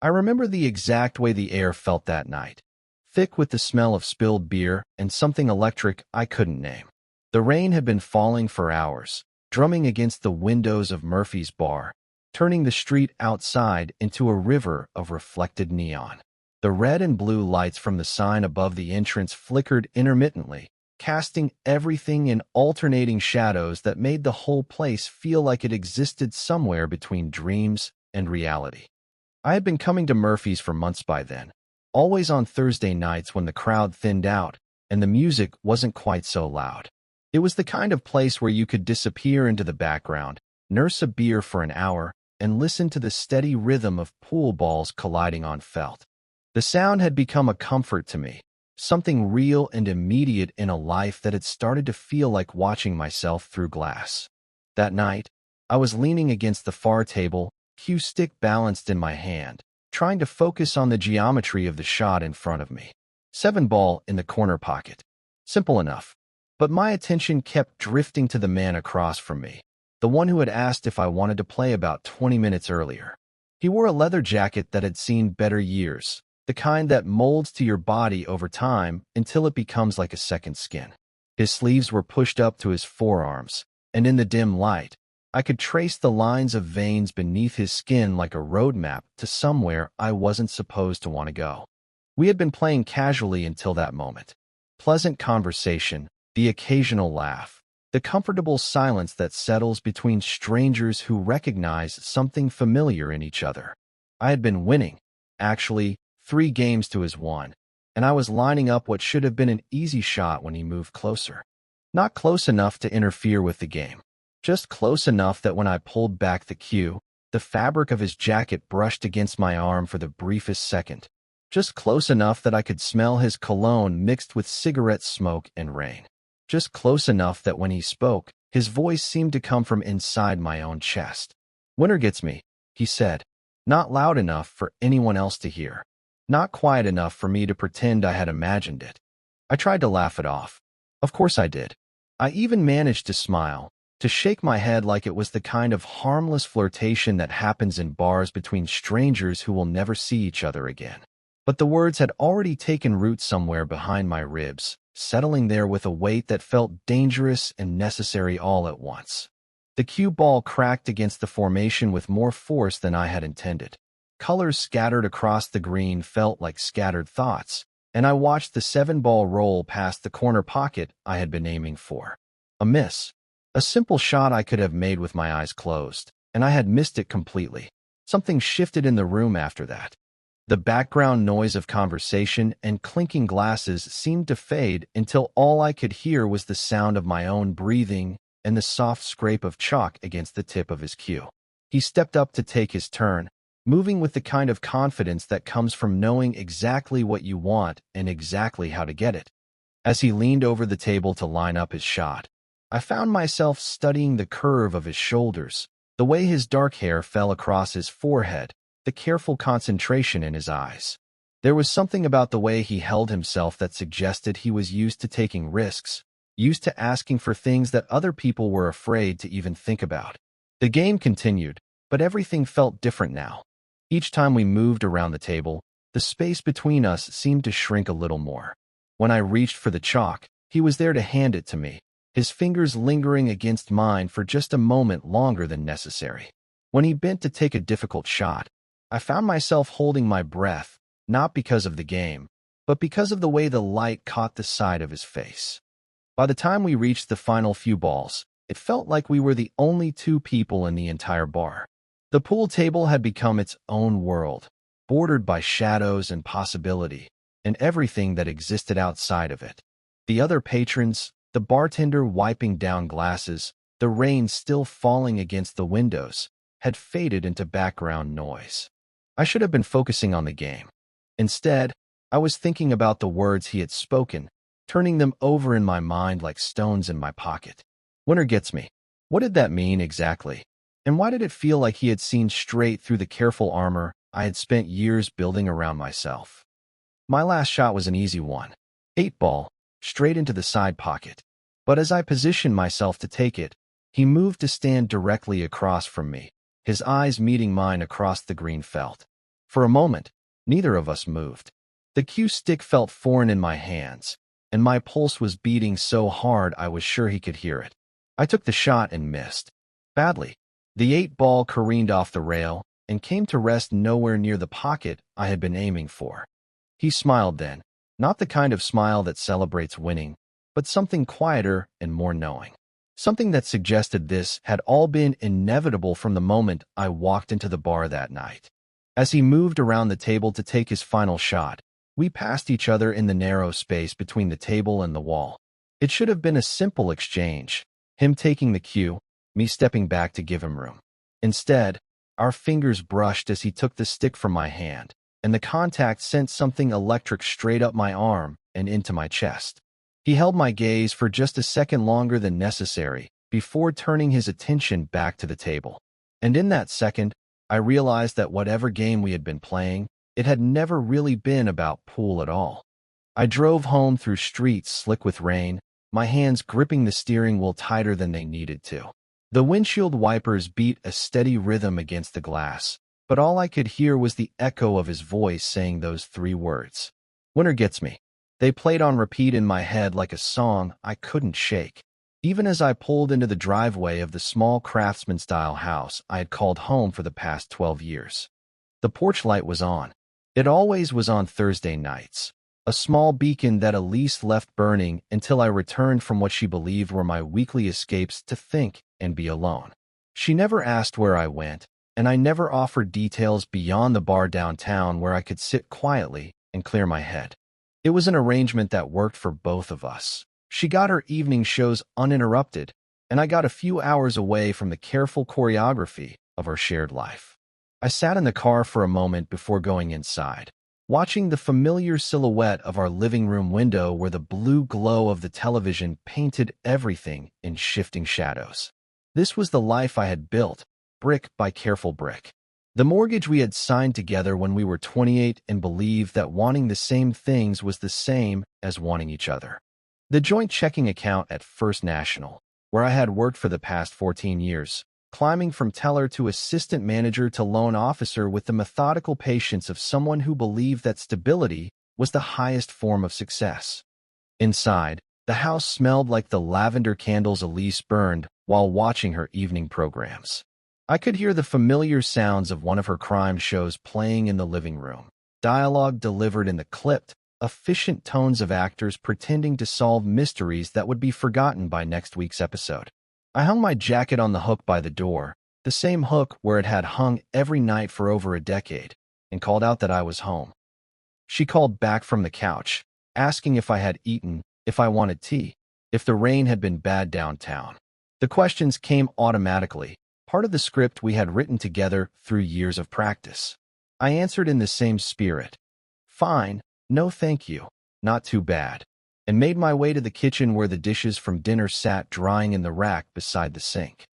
I remember the exact way the air felt that night, thick with the smell of spilled beer and something electric I couldn't name. The rain had been falling for hours, drumming against the windows of Murphy's bar, turning the street outside into a river of reflected neon. The red and blue lights from the sign above the entrance flickered intermittently, casting everything in alternating shadows that made the whole place feel like it existed somewhere between dreams and reality. I had been coming to Murphy's for months by then, always on Thursday nights when the crowd thinned out and the music wasn't quite so loud. It was the kind of place where you could disappear into the background, nurse a beer for an hour, and listen to the steady rhythm of pool balls colliding on felt. The sound had become a comfort to me, something real and immediate in a life that had started to feel like watching myself through glass. That night, I was leaning against the far table, cue stick balanced in my hand, trying to focus on the geometry of the shot in front of me. 7-ball in the corner pocket. Simple enough. But my attention kept drifting to the man across from me, the one who had asked if I wanted to play about 20 minutes earlier. He wore a leather jacket that had seen better years, the kind that molds to your body over time until it becomes like a second skin. His sleeves were pushed up to his forearms, and in the dim light, I could trace the lines of veins beneath his skin like a road map to somewhere I wasn't supposed to want to go. We had been playing casually until that moment. Pleasant conversation, the occasional laugh, the comfortable silence that settles between strangers who recognize something familiar in each other. I had been winning, actually, 3 games to his 1, and I was lining up what should have been an easy shot when he moved closer. Not close enough to interfere with the game, just close enough that when I pulled back the cue, the fabric of his jacket brushed against my arm for the briefest second, just close enough that I could smell his cologne mixed with cigarette smoke and rain. Just close enough that when he spoke, his voice seemed to come from inside my own chest. "Winner gets me," he said, not loud enough for anyone else to hear, not quiet enough for me to pretend I had imagined it. I tried to laugh it off. Of course I did. I even managed to smile, to shake my head like it was the kind of harmless flirtation that happens in bars between strangers who will never see each other again. But the words had already taken root somewhere behind my ribs, settling there with a weight that felt dangerous and necessary all at once. The cue ball cracked against the formation with more force than I had intended. Colors scattered across the green felt like scattered thoughts, and I watched the 7-ball roll past the corner pocket I had been aiming for. A miss. A simple shot I could have made with my eyes closed, and I had missed it completely. Something shifted in the room after that. The background noise of conversation and clinking glasses seemed to fade until all I could hear was the sound of my own breathing and the soft scrape of chalk against the tip of his cue. He stepped up to take his turn, moving with the kind of confidence that comes from knowing exactly what you want and exactly how to get it. As he leaned over the table to line up his shot, I found myself studying the curve of his shoulders, the way his dark hair fell across his forehead, the careful concentration in his eyes. There was something about the way he held himself that suggested he was used to taking risks, used to asking for things that other people were afraid to even think about. The game continued, but everything felt different now. Each time we moved around the table, the space between us seemed to shrink a little more. When I reached for the chalk, he was there to hand it to me, his fingers lingering against mine for just a moment longer than necessary. When he bent to take a difficult shot, I found myself holding my breath, not because of the game, but because of the way the light caught the side of his face. By the time we reached the final few balls, it felt like we were the only 2 people in the entire bar. The pool table had become its own world, bordered by shadows and possibility, and everything that existed outside of it. The other patrons, the bartender wiping down glasses, the rain still falling against the windows, had faded into background noise. I should have been focusing on the game. Instead, I was thinking about the words he had spoken, turning them over in my mind like stones in my pocket. "Winner gets me." What did that mean exactly? And why did it feel like he had seen straight through the careful armor I had spent years building around myself? My last shot was an easy one. 8-ball, straight into the side pocket. But as I positioned myself to take it, he moved to stand directly across from me, his eyes meeting mine across the green felt. For a moment, neither of us moved. The cue stick felt foreign in my hands, and my pulse was beating so hard I was sure he could hear it. I took the shot and missed. Badly. The 8-ball careened off the rail and came to rest nowhere near the pocket I had been aiming for. He smiled then, not the kind of smile that celebrates winning, but something quieter and more knowing. Something that suggested this had all been inevitable from the moment I walked into the bar that night. As he moved around the table to take his final shot, we passed each other in the narrow space between the table and the wall. It should have been a simple exchange, him taking the cue, me stepping back to give him room. Instead, our fingers brushed as he took the stick from my hand, and the contact sent something electric straight up my arm and into my chest. He held my gaze for just a second longer than necessary before turning his attention back to the table. And in that second, I realized that whatever game we had been playing, it had never really been about pool at all. I drove home through streets slick with rain, my hands gripping the steering wheel tighter than they needed to. The windshield wipers beat a steady rhythm against the glass, but all I could hear was the echo of his voice saying those 3 words. "Winner gets me." They played on repeat in my head like a song I couldn't shake. Even as I pulled into the driveway of the small craftsman-style house I had called home for the past 12 years. The porch light was on. It always was on Thursday nights, a small beacon that Elise left burning until I returned from what she believed were my weekly escapes to think and be alone. She never asked where I went, and I never offered details beyond the bar downtown where I could sit quietly and clear my head. It was an arrangement that worked for both of us. She got her evening shows uninterrupted, and I got a few hours away from the careful choreography of our shared life. I sat in the car for a moment before going inside, watching the familiar silhouette of our living room window where the blue glow of the television painted everything in shifting shadows. This was the life I had built, brick by careful brick. The mortgage we had signed together when we were 28 and believed that wanting the same things was the same as wanting each other. The joint checking account at First National, where I had worked for the past 14 years, climbing from teller to assistant manager to loan officer with the methodical patience of someone who believed that stability was the highest form of success. Inside, the house smelled like the lavender candles Elise burned while watching her evening programs. I could hear the familiar sounds of one of her crime shows playing in the living room, dialogue delivered in the clipped, efficient tones of actors pretending to solve mysteries that would be forgotten by next week's episode. I hung my jacket on the hook by the door, the same hook where it had hung every night for over a decade, and called out that I was home. She called back from the couch, asking if I had eaten, if I wanted tea, if the rain had been bad downtown. The questions came automatically, part of the script we had written together through years of practice. I answered in the same spirit. Fine, no thank you, not too bad, and made my way to the kitchen where the dishes from dinner sat drying in the rack beside the sink.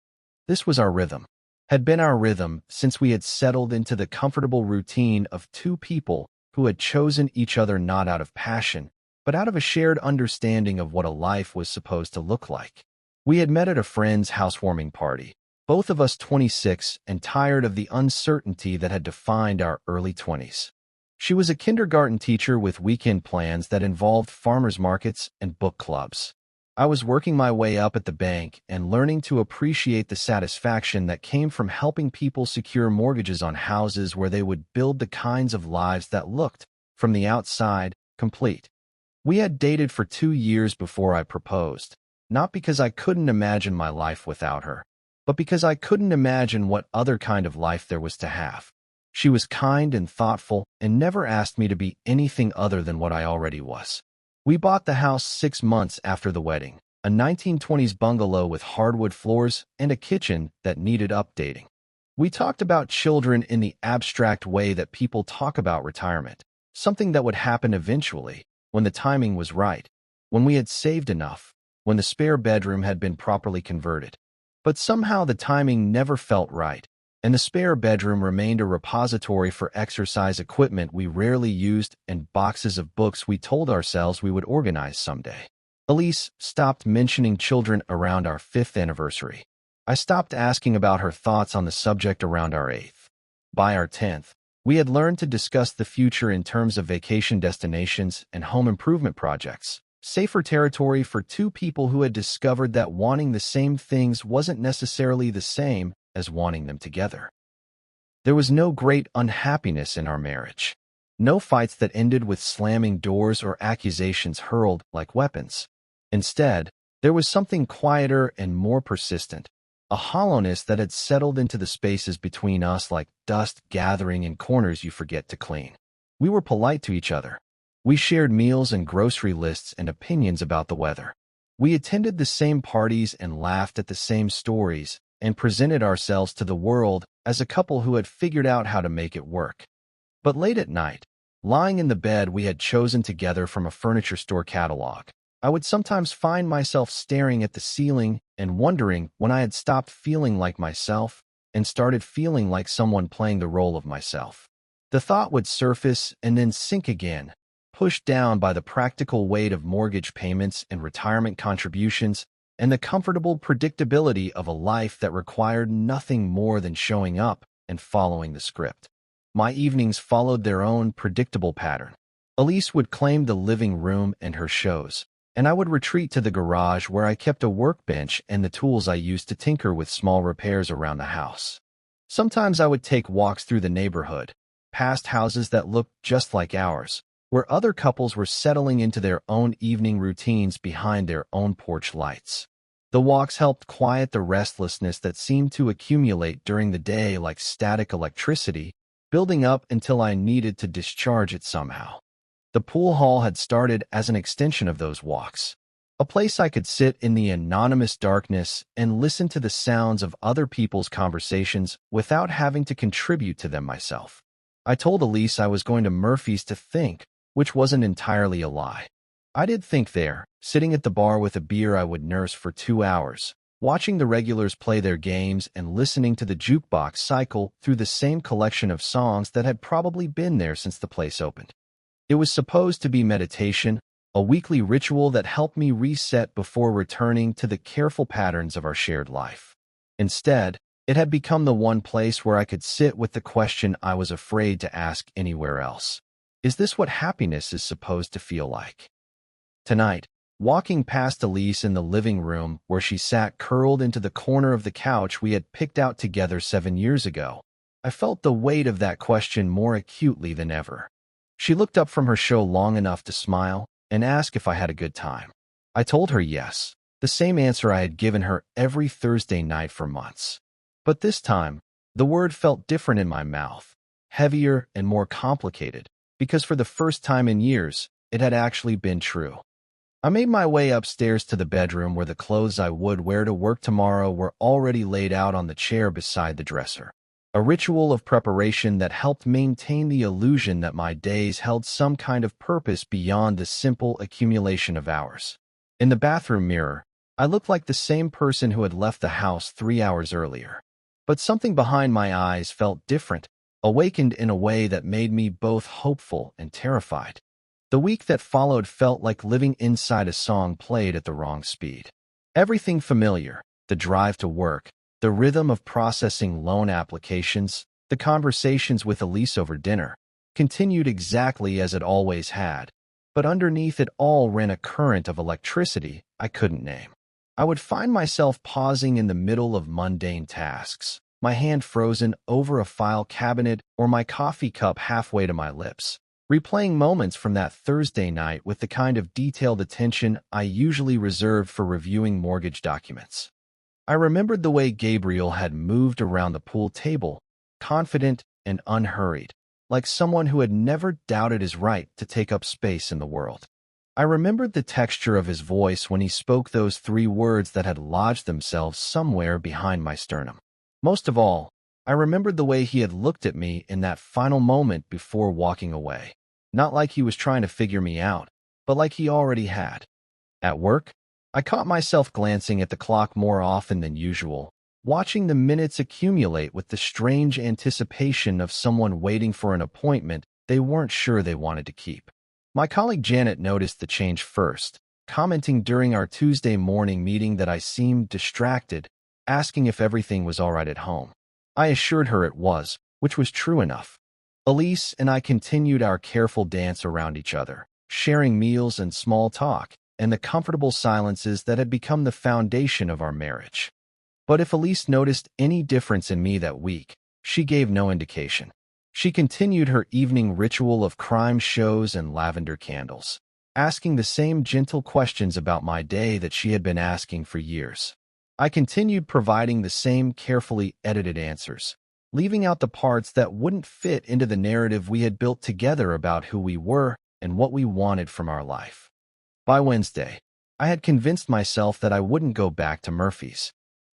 This was our rhythm, had been our rhythm since we had settled into the comfortable routine of 2 people who had chosen each other not out of passion, but out of a shared understanding of what a life was supposed to look like. We had met at a friend's housewarming party, both of us 26 and tired of the uncertainty that had defined our early 20s. She was a kindergarten teacher with weekend plans that involved farmers markets and book clubs. I was working my way up at the bank and learning to appreciate the satisfaction that came from helping people secure mortgages on houses where they would build the kinds of lives that looked, from the outside, complete. We had dated for 2 years before I proposed, not because I couldn't imagine my life without her, but because I couldn't imagine what other kind of life there was to have. She was kind and thoughtful and never asked me to be anything other than what I already was. We bought the house 6 months after the wedding, a 1920s bungalow with hardwood floors and a kitchen that needed updating. We talked about children in the abstract way that people talk about retirement, something that would happen eventually, when the timing was right, when we had saved enough, when the spare bedroom had been properly converted. But somehow the timing never felt right, and the spare bedroom remained a repository for exercise equipment we rarely used and boxes of books we told ourselves we would organize someday. Elise stopped mentioning children around our 5th anniversary. I stopped asking about her thoughts on the subject around our 8th. By our 10th, We had learned to discuss the future in terms of vacation destinations and home improvement projects, safer territory for two people who had discovered that wanting the same things wasn't necessarily the same as wanting them together. There was no great unhappiness in our marriage. No fights that ended with slamming doors or accusations hurled like weapons. Instead, there was something quieter and more persistent, a hollowness that had settled into the spaces between us like dust gathering in corners you forget to clean. We were polite to each other. We shared meals and grocery lists and opinions about the weather. We attended the same parties and laughed at the same stories and presented ourselves to the world as a couple who had figured out how to make it work. But late at night, lying in the bed we had chosen together from a furniture store catalog, I would sometimes find myself staring at the ceiling and wondering when I had stopped feeling like myself and started feeling like someone playing the role of myself. The thought would surface and then sink again, pushed down by the practical weight of mortgage payments and retirement contributions and the comfortable predictability of a life that required nothing more than showing up and following the script. My evenings followed their own predictable pattern. Elise would claim the living room and her shows, and I would retreat to the garage where I kept a workbench and the tools I used to tinker with small repairs around the house. Sometimes I would take walks through the neighborhood, past houses that looked just like ours, where other couples were settling into their own evening routines behind their own porch lights. The walks helped quiet the restlessness that seemed to accumulate during the day like static electricity, building up until I needed to discharge it somehow. The pool hall had started as an extension of those walks, a place I could sit in the anonymous darkness and listen to the sounds of other people's conversations without having to contribute to them myself. I told Elise I was going to Murphy's to think, which wasn't entirely a lie. I did think there, sitting at the bar with a beer I would nurse for 2 hours, watching the regulars play their games and listening to the jukebox cycle through the same collection of songs that had probably been there since the place opened. It was supposed to be meditation, a weekly ritual that helped me reset before returning to the careful patterns of our shared life. Instead, it had become the one place where I could sit with the question I was afraid to ask anywhere else. Is this what happiness is supposed to feel like? Tonight, walking past Elise in the living room where she sat curled into the corner of the couch we had picked out together 7 years ago, I felt the weight of that question more acutely than ever. She looked up from her show long enough to smile and ask if I had a good time. I told her yes, the same answer I had given her every Thursday night for months. But this time, the word felt different in my mouth, heavier and more complicated, because for the first time in years, it had actually been true. I made my way upstairs to the bedroom where the clothes I would wear to work tomorrow were already laid out on the chair beside the dresser. A ritual of preparation that helped maintain the illusion that my days held some kind of purpose beyond the simple accumulation of hours. In the bathroom mirror, I looked like the same person who had left the house 3 hours earlier. But something behind my eyes felt different, awakened in a way that made me both hopeful and terrified. The week that followed felt like living inside a song played at the wrong speed. Everything familiar, the drive to work, the rhythm of processing loan applications, the conversations with Elise over dinner, continued exactly as it always had, but underneath it all ran a current of electricity I couldn't name. I would find myself pausing in the middle of mundane tasks, my hand frozen over a file cabinet or my coffee cup halfway to my lips, replaying moments from that Thursday night with the kind of detailed attention I usually reserved for reviewing mortgage documents. I remembered the way Gabriel had moved around the pool table, confident and unhurried, like someone who had never doubted his right to take up space in the world. I remembered the texture of his voice when he spoke those 3 words that had lodged themselves somewhere behind my sternum. Most of all, I remembered the way he had looked at me in that final moment before walking away, not like he was trying to figure me out, but like he already had. At work, I caught myself glancing at the clock more often than usual, watching the minutes accumulate with the strange anticipation of someone waiting for an appointment they weren't sure they wanted to keep. My colleague Janet noticed the change first, commenting during our Tuesday morning meeting that I seemed distracted, asking if everything was all right at home. I assured her it was, which was true enough. Elise and I continued our careful dance around each other, sharing meals and small talk, and the comfortable silences that had become the foundation of our marriage. But if Elise noticed any difference in me that week, she gave no indication. She continued her evening ritual of crime shows and lavender candles, asking the same gentle questions about my day that she had been asking for years. I continued providing the same carefully edited answers, leaving out the parts that wouldn't fit into the narrative we had built together about who we were and what we wanted from our life. By Wednesday, I had convinced myself that I wouldn't go back to Murphy's.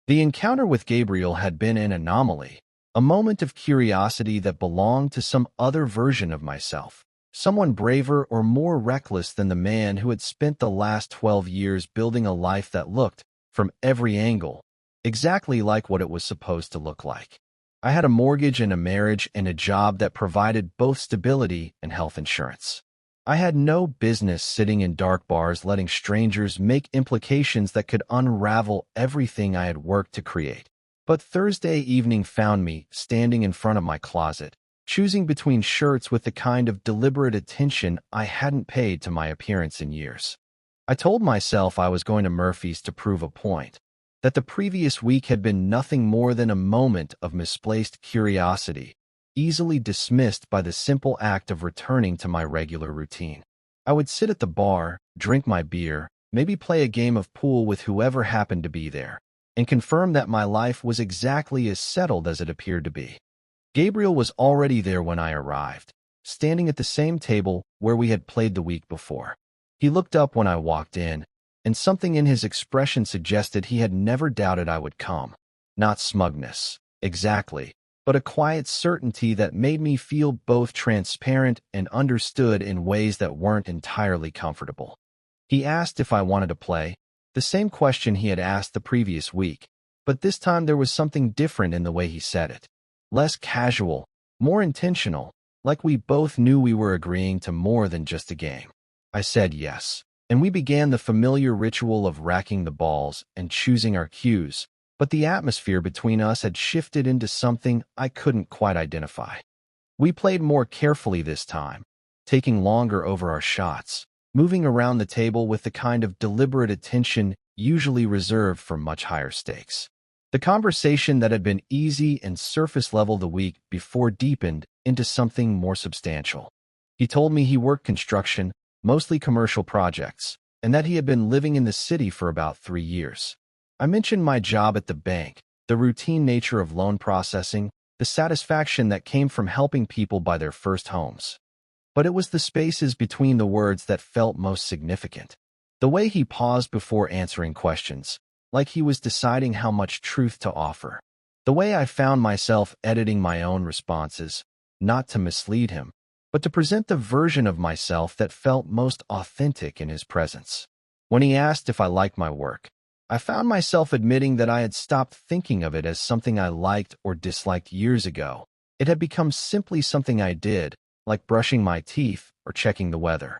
The encounter with Gabriel had been an anomaly, a moment of curiosity that belonged to some other version of myself, someone braver or more reckless than the man who had spent the last 12 years building a life that looked, from every angle, exactly like what it was supposed to look like. I had a mortgage and a marriage and a job that provided both stability and health insurance. I had no business sitting in dark bars letting strangers make implications that could unravel everything I had worked to create. But Thursday evening found me standing in front of my closet, choosing between shirts with the kind of deliberate attention I hadn't paid to my appearance in years. I told myself I was going to Murphy's to prove a point, that the previous week had been nothing more than a moment of misplaced curiosity, easily dismissed by the simple act of returning to my regular routine. I would sit at the bar, drink my beer, maybe play a game of pool with whoever happened to be there, and confirm that my life was exactly as settled as it appeared to be. Gabriel was already there when I arrived, standing at the same table where we had played the week before. He looked up when I walked in, and something in his expression suggested he had never doubted I would come. Not smugness, exactly, but a quiet certainty that made me feel both transparent and understood in ways that weren't entirely comfortable. He asked if I wanted to play, the same question he had asked the previous week, but this time there was something different in the way he said it. Less casual, more intentional, like we both knew we were agreeing to more than just a game. I said yes, and we began the familiar ritual of racking the balls and choosing our cues, but the atmosphere between us had shifted into something I couldn't quite identify. We played more carefully this time, taking longer over our shots, moving around the table with the kind of deliberate attention usually reserved for much higher stakes. The conversation that had been easy and surface level the week before deepened into something more substantial. He told me he worked construction, mostly commercial projects, and that he had been living in the city for about 3 years. I mentioned my job at the bank, the routine nature of loan processing, the satisfaction that came from helping people buy their first homes. But it was the spaces between the words that felt most significant. The way he paused before answering questions, like he was deciding how much truth to offer. The way I found myself editing my own responses, not to mislead him, but to present the version of myself that felt most authentic in his presence. When he asked if I liked my work, I found myself admitting that I had stopped thinking of it as something I liked or disliked years ago. It had become simply something I did, like brushing my teeth or checking the weather.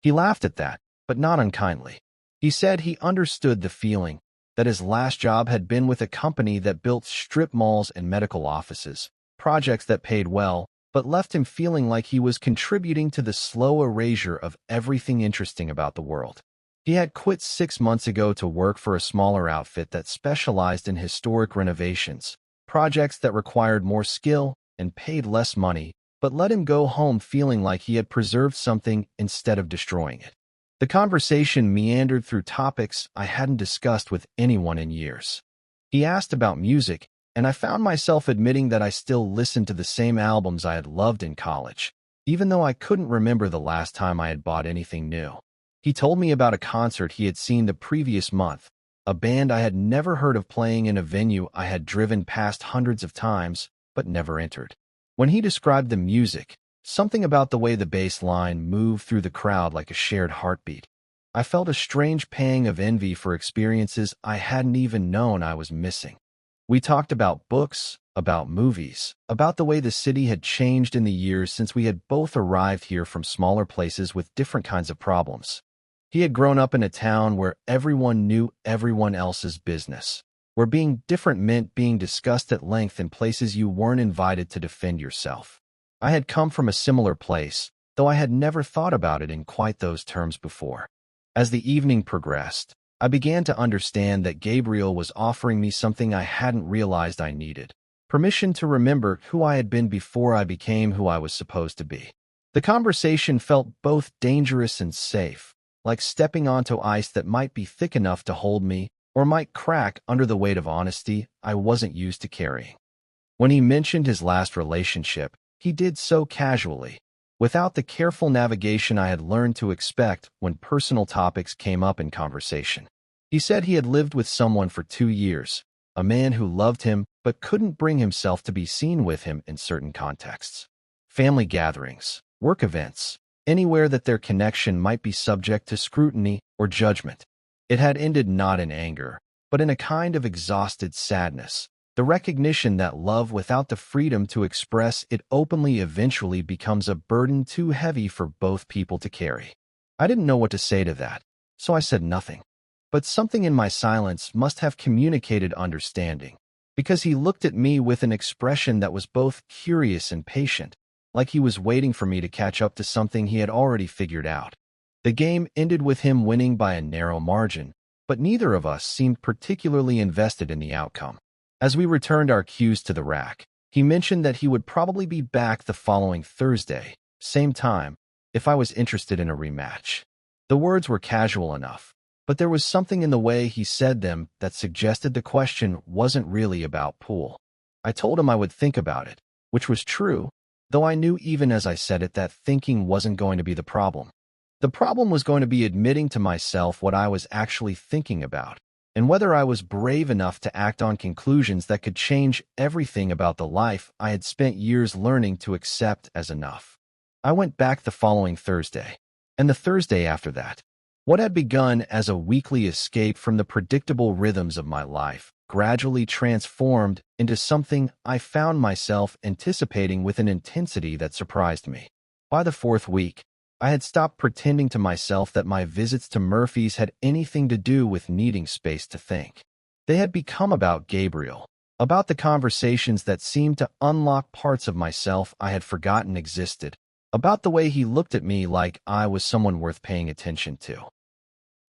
He laughed at that, but not unkindly. He said he understood the feeling, that his last job had been with a company that built strip malls and medical offices, projects that paid well, but left him feeling like he was contributing to the slow erasure of everything interesting about the world. He had quit 6 months ago to work for a smaller outfit that specialized in historic renovations, projects that required more skill and paid less money, but let him go home feeling like he had preserved something instead of destroying it. The conversation meandered through topics I hadn't discussed with anyone in years. He asked about music, and I found myself admitting that I still listened to the same albums I had loved in college, even though I couldn't remember the last time I had bought anything new. He told me about a concert he had seen the previous month, a band I had never heard of playing in a venue I had driven past hundreds of times, but never entered. When he described the music, something about the way the bass line moved through the crowd like a shared heartbeat, I felt a strange pang of envy for experiences I hadn't even known I was missing. We talked about books, about movies, about the way the city had changed in the years since we had both arrived here from smaller places with different kinds of problems. He had grown up in a town where everyone knew everyone else's business, where being different meant being discussed at length in places you weren't invited to defend yourself. I had come from a similar place, though I had never thought about it in quite those terms before. As the evening progressed, I began to understand that Gabriel was offering me something I hadn't realized I needed: permission to remember who I had been before I became who I was supposed to be. The conversation felt both dangerous and safe, like stepping onto ice that might be thick enough to hold me or might crack under the weight of honesty I wasn't used to carrying. When he mentioned his last relationship, he did so casually, without the careful navigation I had learned to expect when personal topics came up in conversation. He said he had lived with someone for 2 years, a man who loved him but couldn't bring himself to be seen with him in certain contexts. Family gatherings, work events, anywhere that their connection might be subject to scrutiny or judgment. It had ended not in anger, but in a kind of exhausted sadness, the recognition that love without the freedom to express it openly eventually becomes a burden too heavy for both people to carry. I didn't know what to say to that, so I said nothing. But something in my silence must have communicated understanding, because he looked at me with an expression that was both curious and patient, like he was waiting for me to catch up to something he had already figured out. The game ended with him winning by a narrow margin, but neither of us seemed particularly invested in the outcome. As we returned our cues to the rack, he mentioned that he would probably be back the following Thursday, same time, if I was interested in a rematch. The words were casual enough, but there was something in the way he said them that suggested the question wasn't really about pool. I told him I would think about it, which was true, though I knew even as I said it that thinking wasn't going to be the problem. The problem was going to be admitting to myself what I was actually thinking about, and whether I was brave enough to act on conclusions that could change everything about the life I had spent years learning to accept as enough. I went back the following Thursday, and the Thursday after that. What had begun as a weekly escape from the predictable rhythms of my life gradually transformed into something I found myself anticipating with an intensity that surprised me. By the fourth week, I had stopped pretending to myself that my visits to Murphy's had anything to do with needing space to think. They had become about Gabriel, about the conversations that seemed to unlock parts of myself I had forgotten existed, about the way he looked at me like I was someone worth paying attention to.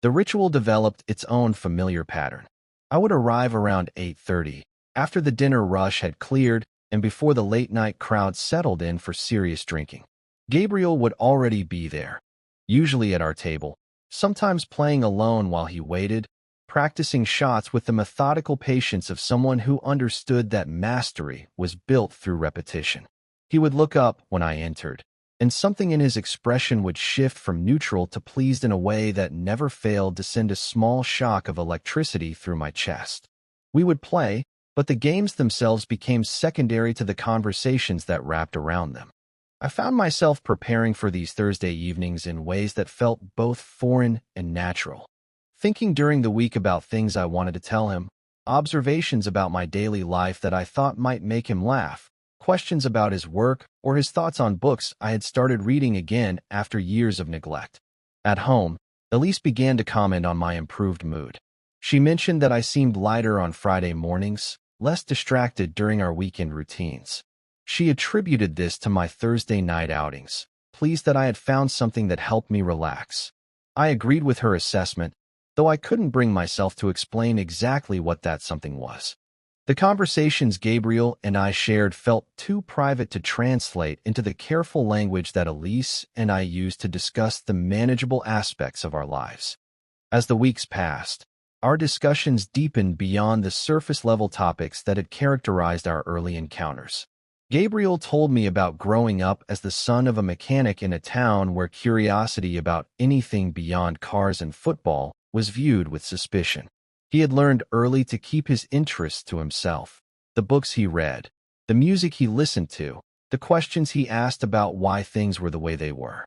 The ritual developed its own familiar pattern. I would arrive around 8:30, after the dinner rush had cleared and before the late-night crowd settled in for serious drinking. Gabriel would already be there, usually at our table, sometimes playing alone while he waited, practicing shots with the methodical patience of someone who understood that mastery was built through repetition. He would look up when I entered, and something in his expression would shift from neutral to pleased in a way that never failed to send a small shock of electricity through my chest. We would play, but the games themselves became secondary to the conversations that wrapped around them. I found myself preparing for these Thursday evenings in ways that felt both foreign and natural. Thinking during the week about things I wanted to tell him, observations about my daily life that I thought might make him laugh, questions about his work, or his thoughts on books I had started reading again after years of neglect. At home, Elise began to comment on my improved mood. She mentioned that I seemed lighter on Friday mornings, less distracted during our weekend routines. She attributed this to my Thursday night outings, pleased that I had found something that helped me relax. I agreed with her assessment, though I couldn't bring myself to explain exactly what that something was. The conversations Gabriel and I shared felt too private to translate into the careful language that Elise and I used to discuss the manageable aspects of our lives. As the weeks passed, our discussions deepened beyond the surface-level topics that had characterized our early encounters. Gabriel told me about growing up as the son of a mechanic in a town where curiosity about anything beyond cars and football was viewed with suspicion. He had learned early to keep his interests to himself, the books he read, the music he listened to, the questions he asked about why things were the way they were.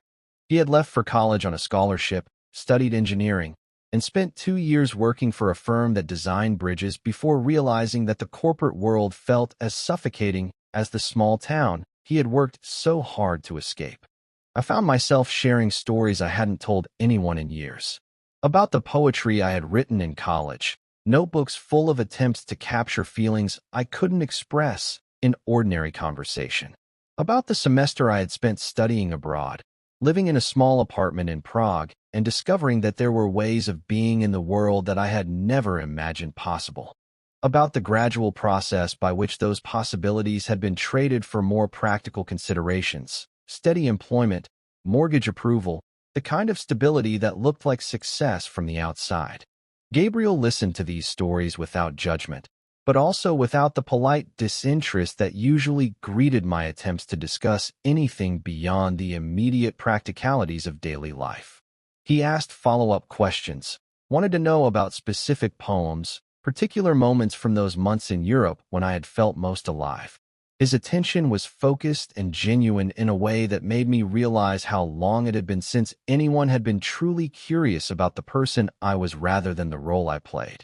He had left for college on a scholarship, studied engineering, and spent 2 years working for a firm that designed bridges before realizing that the corporate world felt as suffocating as the small town he had worked so hard to escape. I found myself sharing stories I hadn't told anyone in years. About the poetry I had written in college, notebooks full of attempts to capture feelings I couldn't express in ordinary conversation. About the semester I had spent studying abroad, living in a small apartment in Prague, and discovering that there were ways of being in the world that I had never imagined possible. About the gradual process by which those possibilities had been traded for more practical considerations, steady employment, mortgage approval, the kind of stability that looked like success from the outside. Gabriel listened to these stories without judgment, but also without the polite disinterest that usually greeted my attempts to discuss anything beyond the immediate practicalities of daily life. He asked follow-up questions, wanted to know about specific poems, particular moments from those months in Europe when I had felt most alive. His attention was focused and genuine in a way that made me realize how long it had been since anyone had been truly curious about the person I was rather than the role I played.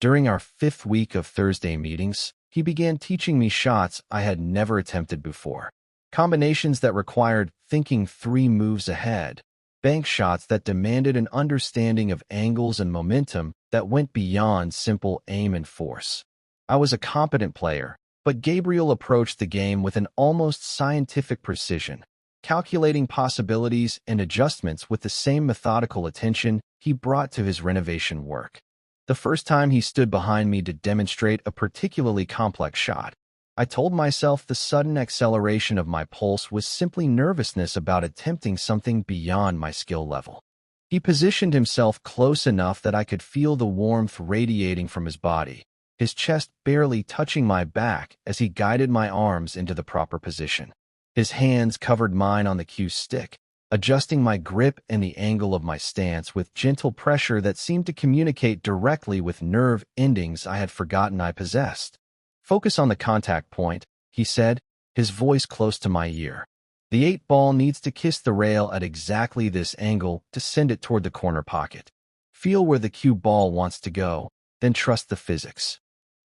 During our 5th week of Thursday meetings, he began teaching me shots I had never attempted before. Combinations that required thinking 3 moves ahead, bank shots that demanded an understanding of angles and momentum that went beyond simple aim and force. I was a competent player, but Gabriel approached the game with an almost scientific precision, calculating possibilities and adjustments with the same methodical attention he brought to his renovation work. The first time he stood behind me to demonstrate a particularly complex shot, I told myself the sudden acceleration of my pulse was simply nervousness about attempting something beyond my skill level. He positioned himself close enough that I could feel the warmth radiating from his body, his chest barely touching my back as he guided my arms into the proper position. His hands covered mine on the cue stick, adjusting my grip and the angle of my stance with gentle pressure that seemed to communicate directly with nerve endings I had forgotten I possessed. "Focus on the contact point," he said, his voice close to my ear. "The 8-ball needs to kiss the rail at exactly this angle to send it toward the corner pocket. Feel where the cue ball wants to go, then trust the physics."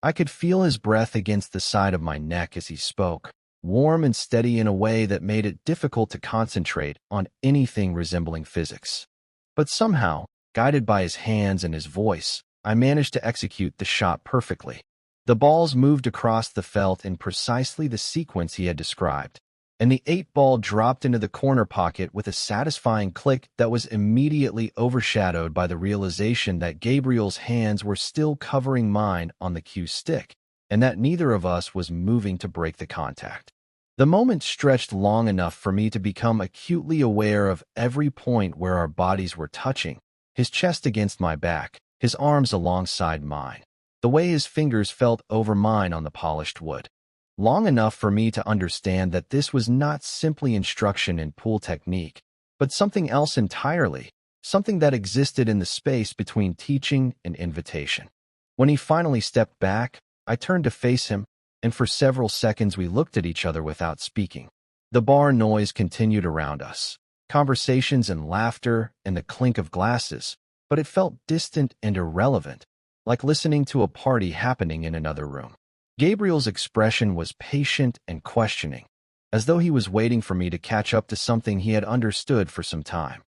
I could feel his breath against the side of my neck as he spoke, warm and steady in a way that made it difficult to concentrate on anything resembling physics. But somehow, guided by his hands and his voice, I managed to execute the shot perfectly. The balls moved across the felt in precisely the sequence he had described, and the 8-ball dropped into the corner pocket with a satisfying click that was immediately overshadowed by the realization that Gabriel's hands were still covering mine on the cue stick, and that neither of us was moving to break the contact. The moment stretched long enough for me to become acutely aware of every point where our bodies were touching, his chest against my back, his arms alongside mine, the way his fingers felt over mine on the polished wood. Long enough for me to understand that this was not simply instruction in pool technique, but something else entirely, something that existed in the space between teaching and invitation. When he finally stepped back, I turned to face him, and for several seconds we looked at each other without speaking. The bar noise continued around us, conversations and laughter and the clink of glasses, but it felt distant and irrelevant, like listening to a party happening in another room. Gabriel's expression was patient and questioning, as though he was waiting for me to catch up to something he had understood for some time.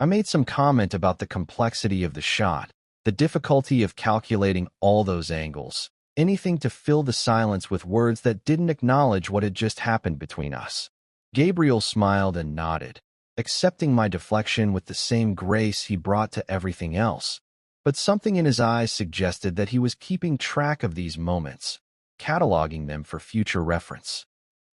I made some comment about the complexity of the shot, the difficulty of calculating all those angles, anything to fill the silence with words that didn't acknowledge what had just happened between us. Gabriel smiled and nodded, accepting my deflection with the same grace he brought to everything else, but something in his eyes suggested that he was keeping track of these moments, cataloging them for future reference.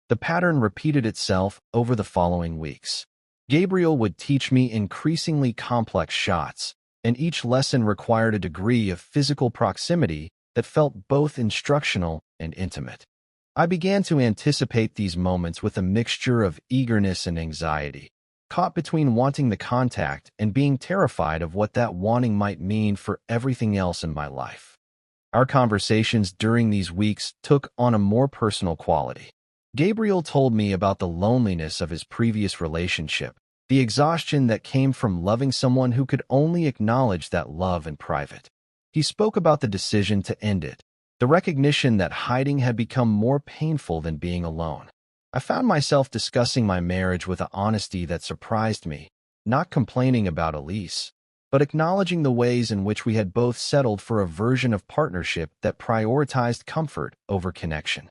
The pattern repeated itself over the following weeks. Gabriel would teach me increasingly complex shots, and each lesson required a degree of physical proximity that felt both instructional and intimate. I began to anticipate these moments with a mixture of eagerness and anxiety, caught between wanting the contact and being terrified of what that wanting might mean for everything else in my life. Our conversations during these weeks took on a more personal quality. Gabriel told me about the loneliness of his previous relationship, the exhaustion that came from loving someone who could only acknowledge that love in private. He spoke about the decision to end it, the recognition that hiding had become more painful than being alone. I found myself discussing my marriage with an honesty that surprised me, not complaining about Elise, but acknowledging the ways in which we had both settled for a version of partnership that prioritized comfort over connection.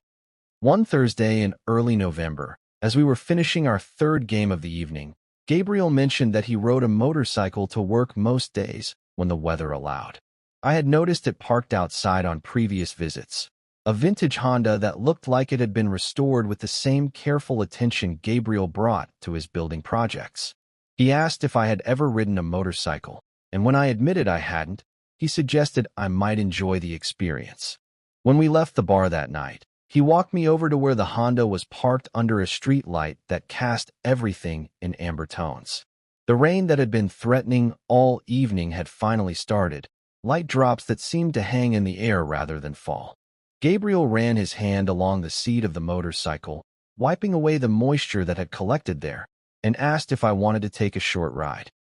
One Thursday in early November, As we were finishing our third game of the evening, Gabriel mentioned that he rode a motorcycle to work most days when the weather allowed. I had noticed it parked outside on previous visits, a vintage Honda that looked like it had been restored with the same careful attention Gabriel brought to his building projects. He asked if I had ever ridden a motorcycle, and when I admitted I hadn't, he suggested I might enjoy the experience. When we left the bar that night, he walked me over to where the Honda was parked under a street light that cast everything in amber tones. The rain that had been threatening all evening had finally started, light drops that seemed to hang in the air rather than fall. Gabriel ran his hand along the seat of the motorcycle, wiping away the moisture that had collected there, and asked if I wanted to take a short ride.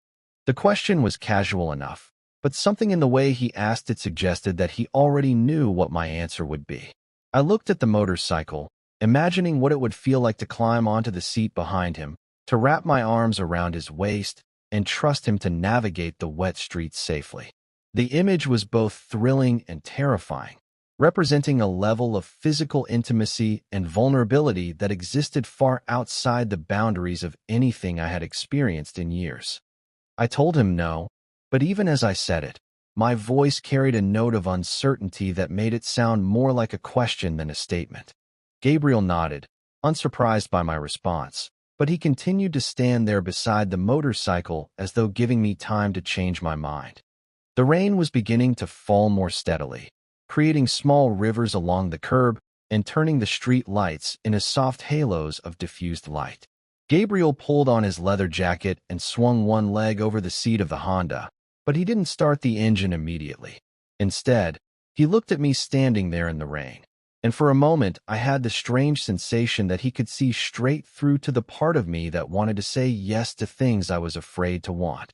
The question was casual enough, but something in the way he asked it suggested that he already knew what my answer would be. I looked at the motorcycle, imagining what it would feel like to climb onto the seat behind him, to wrap my arms around his waist, and trust him to navigate the wet streets safely. The image was both thrilling and terrifying, representing a level of physical intimacy and vulnerability that existed far outside the boundaries of anything I had experienced in years. I told him no, but even as I said it, my voice carried a note of uncertainty that made it sound more like a question than a statement. Gabriel nodded, unsurprised by my response, but he continued to stand there beside the motorcycle as though giving me time to change my mind. The rain was beginning to fall more steadily, creating small rivers along the curb and turning the street lights into soft halos of diffused light. Gabriel pulled on his leather jacket and swung one leg over the seat of the Honda, but he didn't start the engine immediately. Instead, he looked at me standing there in the rain, and for a moment I had the strange sensation that he could see straight through to the part of me that wanted to say yes to things I was afraid to want.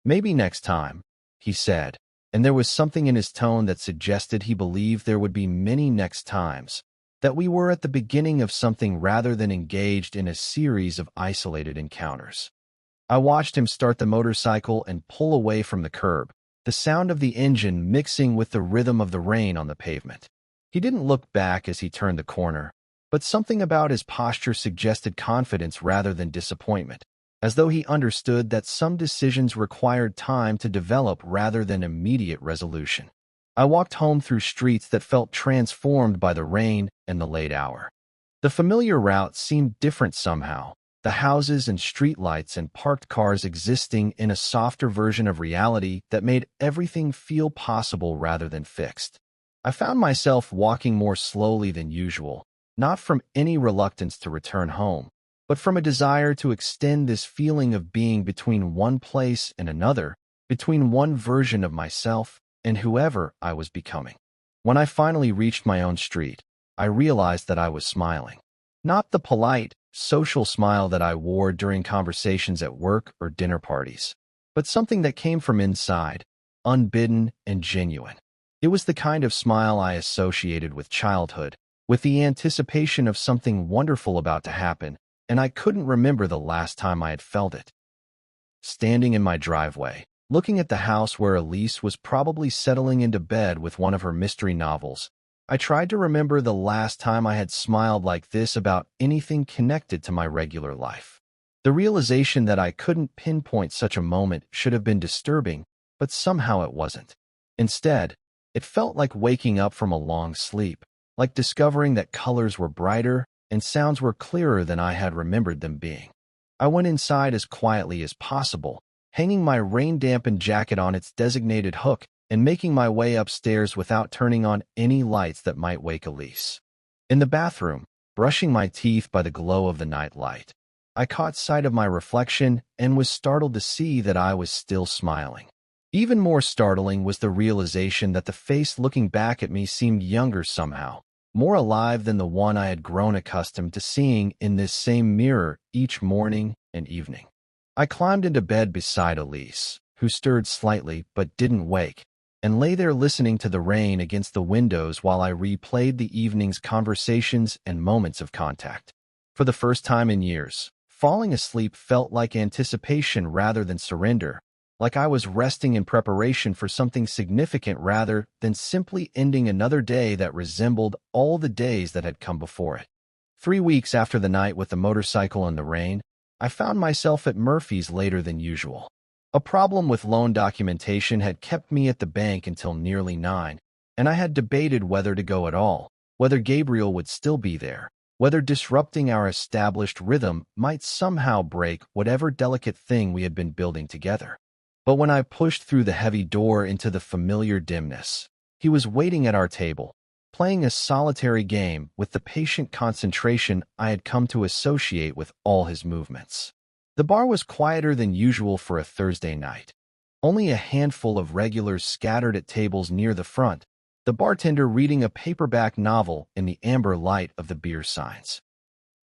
"Maybe next time," he said, and there was something in his tone that suggested he believed there would be many next times, that we were at the beginning of something rather than engaged in a series of isolated encounters. I watched him start the motorcycle and pull away from the curb, the sound of the engine mixing with the rhythm of the rain on the pavement. He didn't look back as he turned the corner, but something about his posture suggested confidence rather than disappointment, as though he understood that some decisions required time to develop rather than immediate resolution. I walked home through streets that felt transformed by the rain and the late hour. The familiar route seemed different somehow, the houses and streetlights and parked cars existing in a softer version of reality that made everything feel possible rather than fixed. I found myself walking more slowly than usual, not from any reluctance to return home, but from a desire to extend this feeling of being between one place and another, between one version of myself and whoever I was becoming. When I finally reached my own street, I realized that I was smiling. Not the polite, social smile that I wore during conversations at work or dinner parties, but something that came from inside, unbidden and genuine. It was the kind of smile I associated with childhood, with the anticipation of something wonderful about to happen, and I couldn't remember the last time I had felt it. Standing in my driveway, looking at the house where Elise was probably settling into bed with one of her mystery novels, I tried to remember the last time I had smiled like this about anything connected to my regular life. The realization that I couldn't pinpoint such a moment should have been disturbing, but somehow it wasn't. Instead, it felt like waking up from a long sleep, like discovering that colors were brighter and sounds were clearer than I had remembered them being. I went inside as quietly as possible, hanging my rain-dampened jacket on its designated hook and making my way upstairs without turning on any lights that might wake Elise. In the bathroom, brushing my teeth by the glow of the night light, I caught sight of my reflection and was startled to see that I was still smiling. Even more startling was the realization that the face looking back at me seemed younger somehow, more alive than the one I had grown accustomed to seeing in this same mirror each morning and evening. I climbed into bed beside Elise, who stirred slightly but didn't wake, and lay there listening to the rain against the windows while I replayed the evening's conversations and moments of contact. For the first time in years, falling asleep felt like anticipation rather than surrender, like I was resting in preparation for something significant rather than simply ending another day that resembled all the days that had come before it. 3 weeks after the night with the motorcycle in the rain, I found myself at Murphy's later than usual. A problem with loan documentation had kept me at the bank until nearly 9, and I had debated whether to go at all, whether Gabriel would still be there, whether disrupting our established rhythm might somehow break whatever delicate thing we had been building together. But when I pushed through the heavy door into the familiar dimness, he was waiting at our table, playing a solitary game with the patient concentration I had come to associate with all his movements. The bar was quieter than usual for a Thursday night. Only a handful of regulars scattered at tables near the front, the bartender reading a paperback novel in the amber light of the beer signs.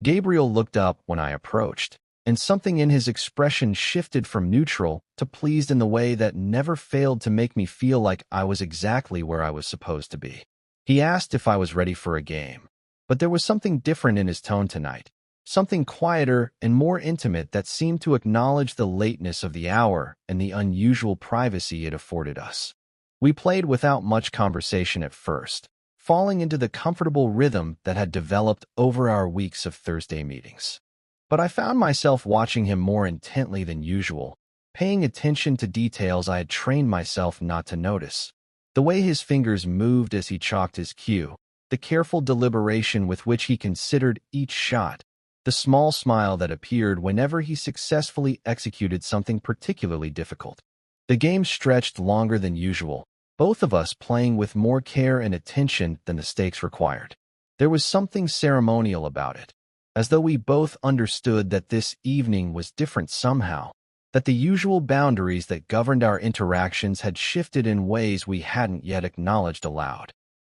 Gabriel looked up when I approached, and something in his expression shifted from neutral to pleased in the way that never failed to make me feel like I was exactly where I was supposed to be. He asked if I was ready for a game, but there was something different in his tone tonight, something quieter and more intimate that seemed to acknowledge the lateness of the hour and the unusual privacy it afforded us. We played without much conversation at first, falling into the comfortable rhythm that had developed over our weeks of Thursday meetings. But I found myself watching him more intently than usual, paying attention to details I had trained myself not to notice. The way his fingers moved as he chalked his cue, the careful deliberation with which he considered each shot, the small smile that appeared whenever he successfully executed something particularly difficult. The game stretched longer than usual, both of us playing with more care and attention than the stakes required. There was something ceremonial about it, as though we both understood that this evening was different somehow, that the usual boundaries that governed our interactions had shifted in ways we hadn't yet acknowledged aloud.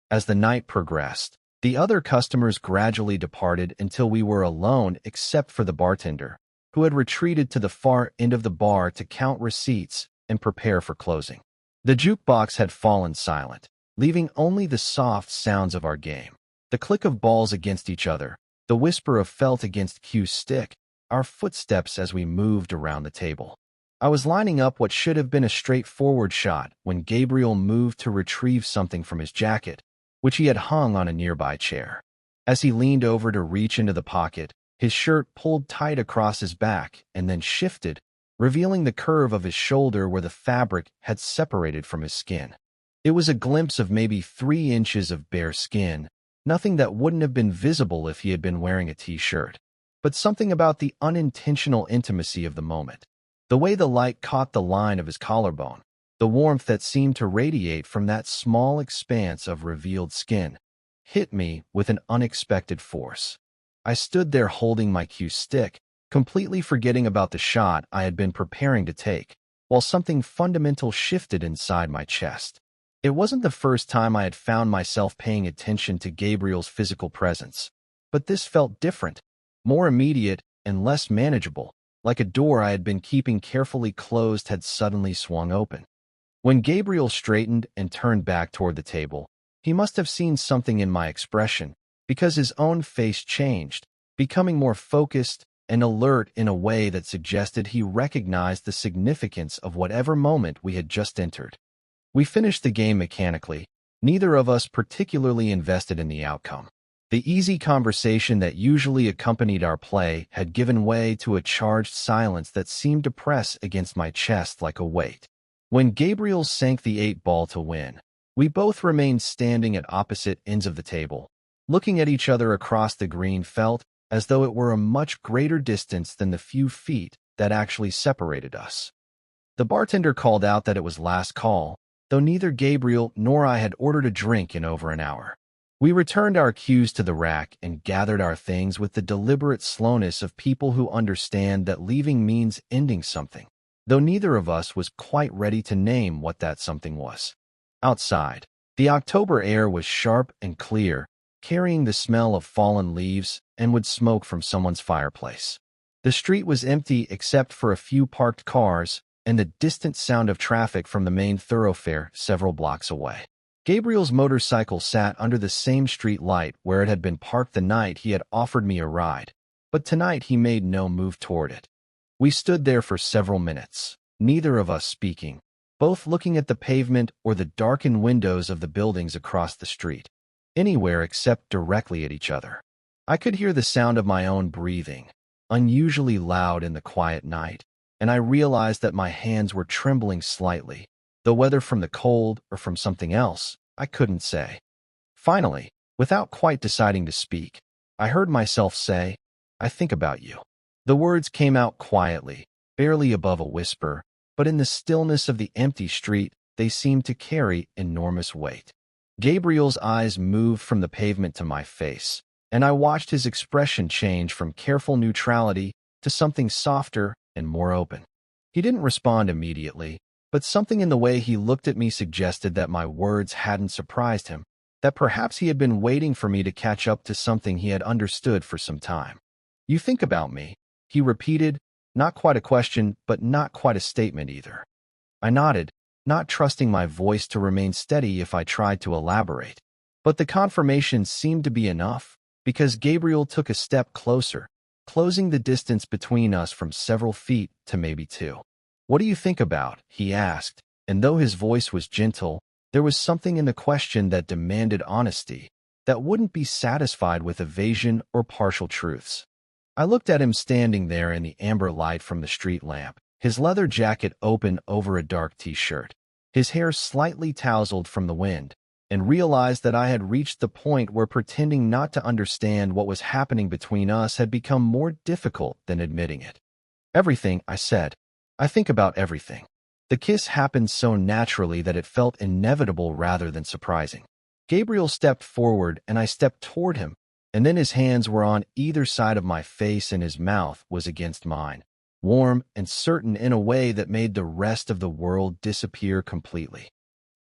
As the night progressed, the other customers gradually departed until we were alone except for the bartender, who had retreated to the far end of the bar to count receipts and prepare for closing. The jukebox had fallen silent, leaving only the soft sounds of our game, the click of balls against each other, the whisper of felt against cue's stick, our footsteps as we moved around the table. I was lining up what should have been a straightforward shot when Gabriel moved to retrieve something from his jacket, which he had hung on a nearby chair. As he leaned over to reach into the pocket, his shirt pulled tight across his back and then shifted, revealing the curve of his shoulder where the fabric had separated from his skin. It was a glimpse of maybe 3 inches of bare skin, nothing that wouldn't have been visible if he had been wearing a t-shirt. But something about the unintentional intimacy of the moment, the way the light caught the line of his collarbone, the warmth that seemed to radiate from that small expanse of revealed skin, hit me with an unexpected force. I stood there holding my cue stick, completely forgetting about the shot I had been preparing to take, while something fundamental shifted inside my chest. It wasn't the first time I had found myself paying attention to Gabriel's physical presence, but this felt different, more immediate and less manageable, like a door I had been keeping carefully closed had suddenly swung open. When Gabriel straightened and turned back toward the table, he must have seen something in my expression, because his own face changed, becoming more focused and alert in a way that suggested he recognized the significance of whatever moment we had just entered. We finished the game mechanically, neither of us particularly invested in the outcome. The easy conversation that usually accompanied our play had given way to a charged silence that seemed to press against my chest like a weight. When Gabriel sank the 8-ball to win, we both remained standing at opposite ends of the table, looking at each other across the green felt as though it were a much greater distance than the few feet that actually separated us. The bartender called out that it was last call, though neither Gabriel nor I had ordered a drink in over an hour. We returned our cues to the rack and gathered our things with the deliberate slowness of people who understand that leaving means ending something, though neither of us was quite ready to name what that something was. Outside, the October air was sharp and clear, carrying the smell of fallen leaves and wood smoke from someone's fireplace. The street was empty except for a few parked cars and the distant sound of traffic from the main thoroughfare several blocks away. Gabriel's motorcycle sat under the same street light where it had been parked the night he had offered me a ride, but tonight he made no move toward it. We stood there for several minutes, neither of us speaking, both looking at the pavement or the darkened windows of the buildings across the street, anywhere except directly at each other. I could hear the sound of my own breathing, unusually loud in the quiet night, and I realized that my hands were trembling slightly, though whether from the cold or from something else, I couldn't say. Finally, without quite deciding to speak, I heard myself say, "I think about you." The words came out quietly, barely above a whisper, but in the stillness of the empty street, they seemed to carry enormous weight. Gabriel's eyes moved from the pavement to my face, and I watched his expression change from careful neutrality to something softer and more open. He didn't respond immediately, but something in the way he looked at me suggested that my words hadn't surprised him, that perhaps he had been waiting for me to catch up to something he had understood for some time. "You think about me," he repeated, not quite a question, but not quite a statement either. I nodded, not trusting my voice to remain steady if I tried to elaborate. But the confirmation seemed to be enough, because Gabriel took a step closer, closing the distance between us from several feet to maybe 2. "What do you think about?" he asked, and though his voice was gentle, there was something in the question that demanded honesty, that wouldn't be satisfied with evasion or partial truths. I looked at him standing there in the amber light from the street lamp, his leather jacket open over a dark t-shirt, his hair slightly tousled from the wind, and realized that I had reached the point where pretending not to understand what was happening between us had become more difficult than admitting it. "Everything," I said. "I think about everything." The kiss happened so naturally that it felt inevitable rather than surprising. Gabriel stepped forward and I stepped toward him, and then his hands were on either side of my face and his mouth was against mine, warm and certain in a way that made the rest of the world disappear completely.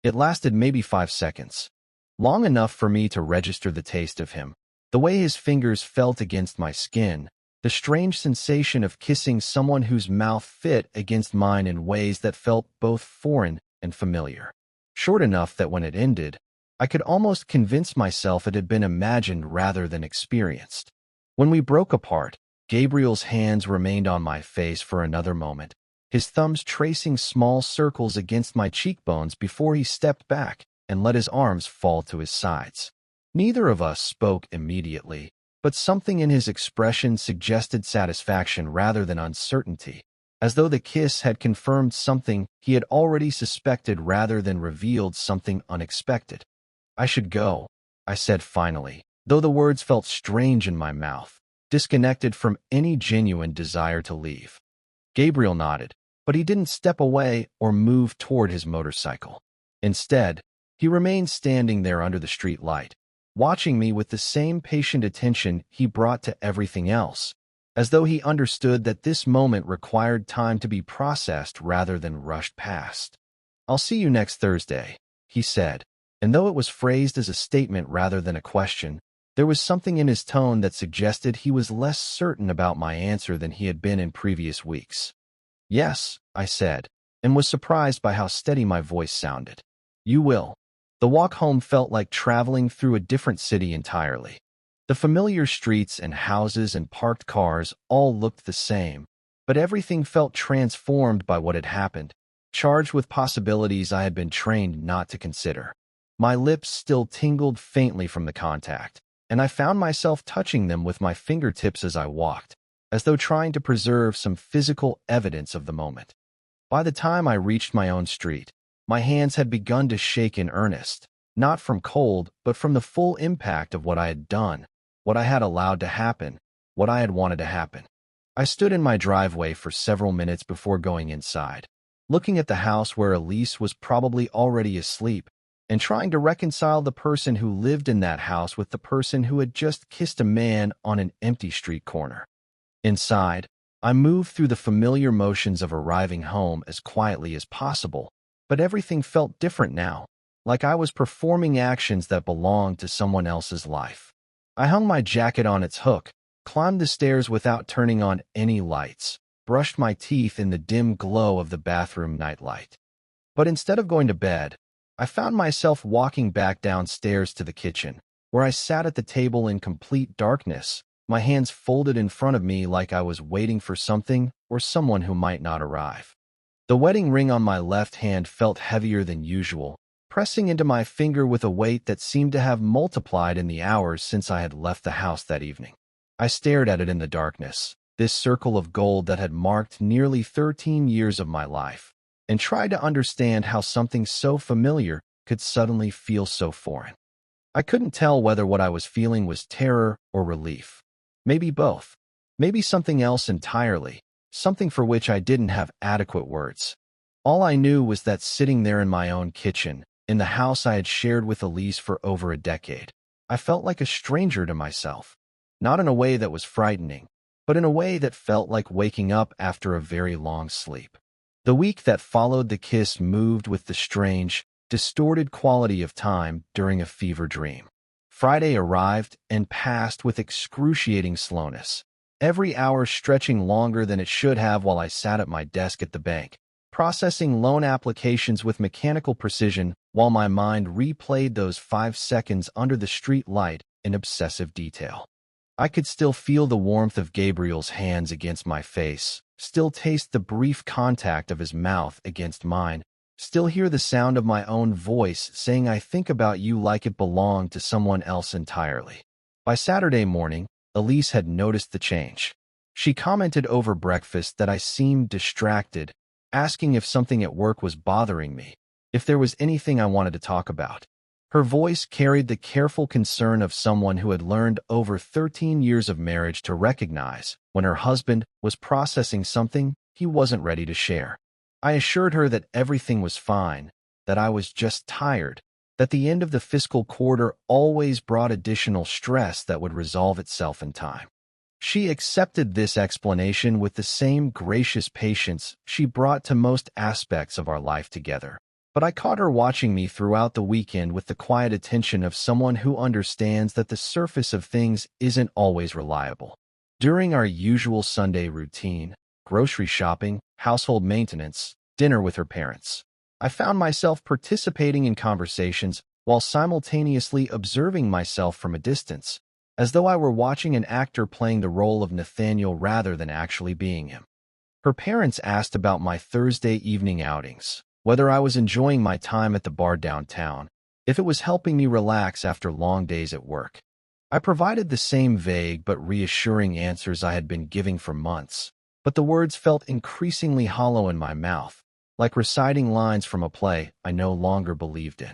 It lasted maybe 5 seconds, long enough for me to register the taste of him, the way his fingers felt against my skin, the strange sensation of kissing someone whose mouth fit against mine in ways that felt both foreign and familiar. Short enough that when it ended, I could almost convince myself it had been imagined rather than experienced. When we broke apart, Gabriel's hands remained on my face for another moment, his thumbs tracing small circles against my cheekbones before he stepped back and let his arms fall to his sides. Neither of us spoke immediately, but something in his expression suggested satisfaction rather than uncertainty, as though the kiss had confirmed something he had already suspected rather than revealed something unexpected. "I should go," I said finally, though the words felt strange in my mouth, disconnected from any genuine desire to leave. Gabriel nodded, but he didn't step away or move toward his motorcycle. Instead, he remained standing there under the street light, watching me with the same patient attention he brought to everything else, as though he understood that this moment required time to be processed rather than rushed past. "I'll see you next Thursday," he said, and though it was phrased as a statement rather than a question, there was something in his tone that suggested he was less certain about my answer than he had been in previous weeks. "Yes," I said, and was surprised by how steady my voice sounded. "You will." The walk home felt like traveling through a different city entirely. The familiar streets and houses and parked cars all looked the same, but everything felt transformed by what had happened, charged with possibilities I had been trained not to consider. My lips still tingled faintly from the contact, and I found myself touching them with my fingertips as I walked, as though trying to preserve some physical evidence of the moment. By the time I reached my own street, my hands had begun to shake in earnest, not from cold, but from the full impact of what I had done, what I had allowed to happen, what I had wanted to happen. I stood in my driveway for several minutes before going inside, looking at the house where Elise was probably already asleep, and trying to reconcile the person who lived in that house with the person who had just kissed a man on an empty street corner. Inside, I moved through the familiar motions of arriving home as quietly as possible, but everything felt different now, like I was performing actions that belonged to someone else's life. I hung my jacket on its hook, climbed the stairs without turning on any lights, brushed my teeth in the dim glow of the bathroom nightlight. But instead of going to bed, I found myself walking back downstairs to the kitchen, where I sat at the table in complete darkness, my hands folded in front of me like I was waiting for something or someone who might not arrive. The wedding ring on my left hand felt heavier than usual, pressing into my finger with a weight that seemed to have multiplied in the hours since I had left the house that evening. I stared at it in the darkness, this circle of gold that had marked nearly 13 years of my life, and tried to understand how something so familiar could suddenly feel so foreign. I couldn't tell whether what I was feeling was terror or relief. Maybe both. Maybe something else entirely, something for which I didn't have adequate words. All I knew was that sitting there in my own kitchen, in the house I had shared with Elise for over a decade, I felt like a stranger to myself. Not in a way that was frightening, but in a way that felt like waking up after a very long sleep. The week that followed the kiss moved with the strange, distorted quality of time during a fever dream. Friday arrived and passed with excruciating slowness, every hour stretching longer than it should have while I sat at my desk at the bank, processing loan applications with mechanical precision while my mind replayed those 5 seconds under the street light in obsessive detail. I could still feel the warmth of Gabriel's hands against my face, still taste the brief contact of his mouth against mine, still hear the sound of my own voice saying I think about you like it belonged to someone else entirely. By Saturday morning, Elise had noticed the change. She commented over breakfast that I seemed distracted, asking if something at work was bothering me, if there was anything I wanted to talk about. Her voice carried the careful concern of someone who had learned over 13 years of marriage to recognize when her husband was processing something he wasn't ready to share. I assured her that everything was fine, that I was just tired, that the end of the fiscal quarter always brought additional stress that would resolve itself in time. She accepted this explanation with the same gracious patience she brought to most aspects of our life together. But I caught her watching me throughout the weekend with the quiet attention of someone who understands that the surface of things isn't always reliable. During our usual Sunday routine, grocery shopping, household maintenance, dinner with her parents, I found myself participating in conversations while simultaneously observing myself from a distance, as though I were watching an actor playing the role of Nathaniel rather than actually being him. Her parents asked about my Thursday evening outings, whether I was enjoying my time at the bar downtown, if it was helping me relax after long days at work. I provided the same vague but reassuring answers I had been giving for months, but the words felt increasingly hollow in my mouth, like reciting lines from a play I no longer believed in.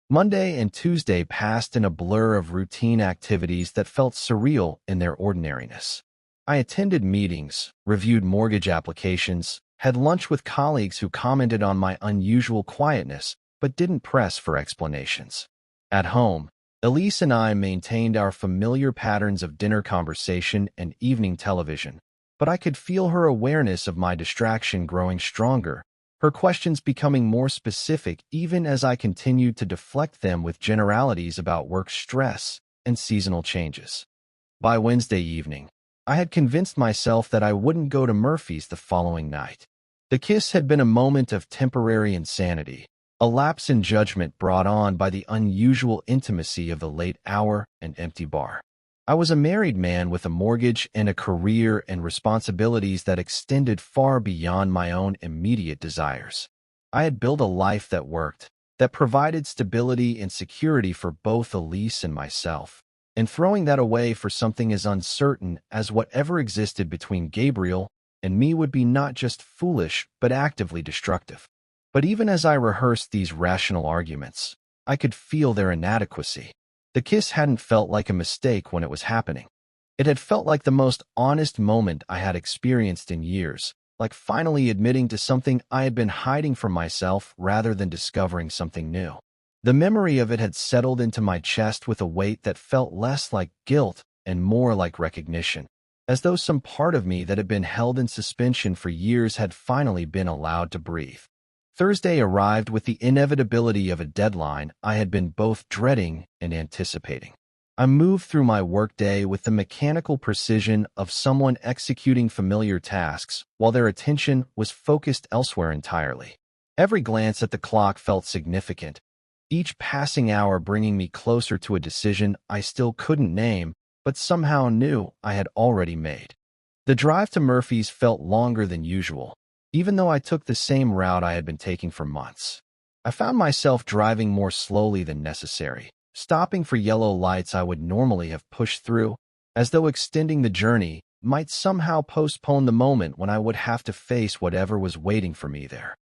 Monday and Tuesday passed in a blur of routine activities that felt surreal in their ordinariness. I attended meetings, reviewed mortgage applications, had lunch with colleagues who commented on my unusual quietness but didn't press for explanations. At home, Elise and I maintained our familiar patterns of dinner conversation and evening television, but I could feel her awareness of my distraction growing stronger, her questions becoming more specific even as I continued to deflect them with generalities about work stress and seasonal changes. By Wednesday evening, I had convinced myself that I wouldn't go to Murphy's the following night. The kiss had been a moment of temporary insanity, a lapse in judgment brought on by the unusual intimacy of the late hour and empty bar. I was a married man with a mortgage and a career and responsibilities that extended far beyond my own immediate desires. I had built a life that worked, that provided stability and security for both Elise and myself, and throwing that away for something as uncertain as whatever existed between Gabriel and me would be not just foolish but actively destructive. But even as I rehearsed these rational arguments, I could feel their inadequacy. The kiss hadn't felt like a mistake when it was happening. It had felt like the most honest moment I had experienced in years, like finally admitting to something I had been hiding from myself rather than discovering something new. The memory of it had settled into my chest with a weight that felt less like guilt and more like recognition, as though some part of me that had been held in suspension for years had finally been allowed to breathe. Thursday arrived with the inevitability of a deadline I had been both dreading and anticipating. I moved through my workday with the mechanical precision of someone executing familiar tasks while their attention was focused elsewhere entirely. Every glance at the clock felt significant, each passing hour bringing me closer to a decision I still couldn't name, but somehow knew I had already made. The drive to Murphy's felt longer than usual, even though I took the same route I had been taking for months. I found myself driving more slowly than necessary, stopping for yellow lights I would normally have pushed through, as though extending the journey might somehow postpone the moment when I would have to face whatever was waiting for me there.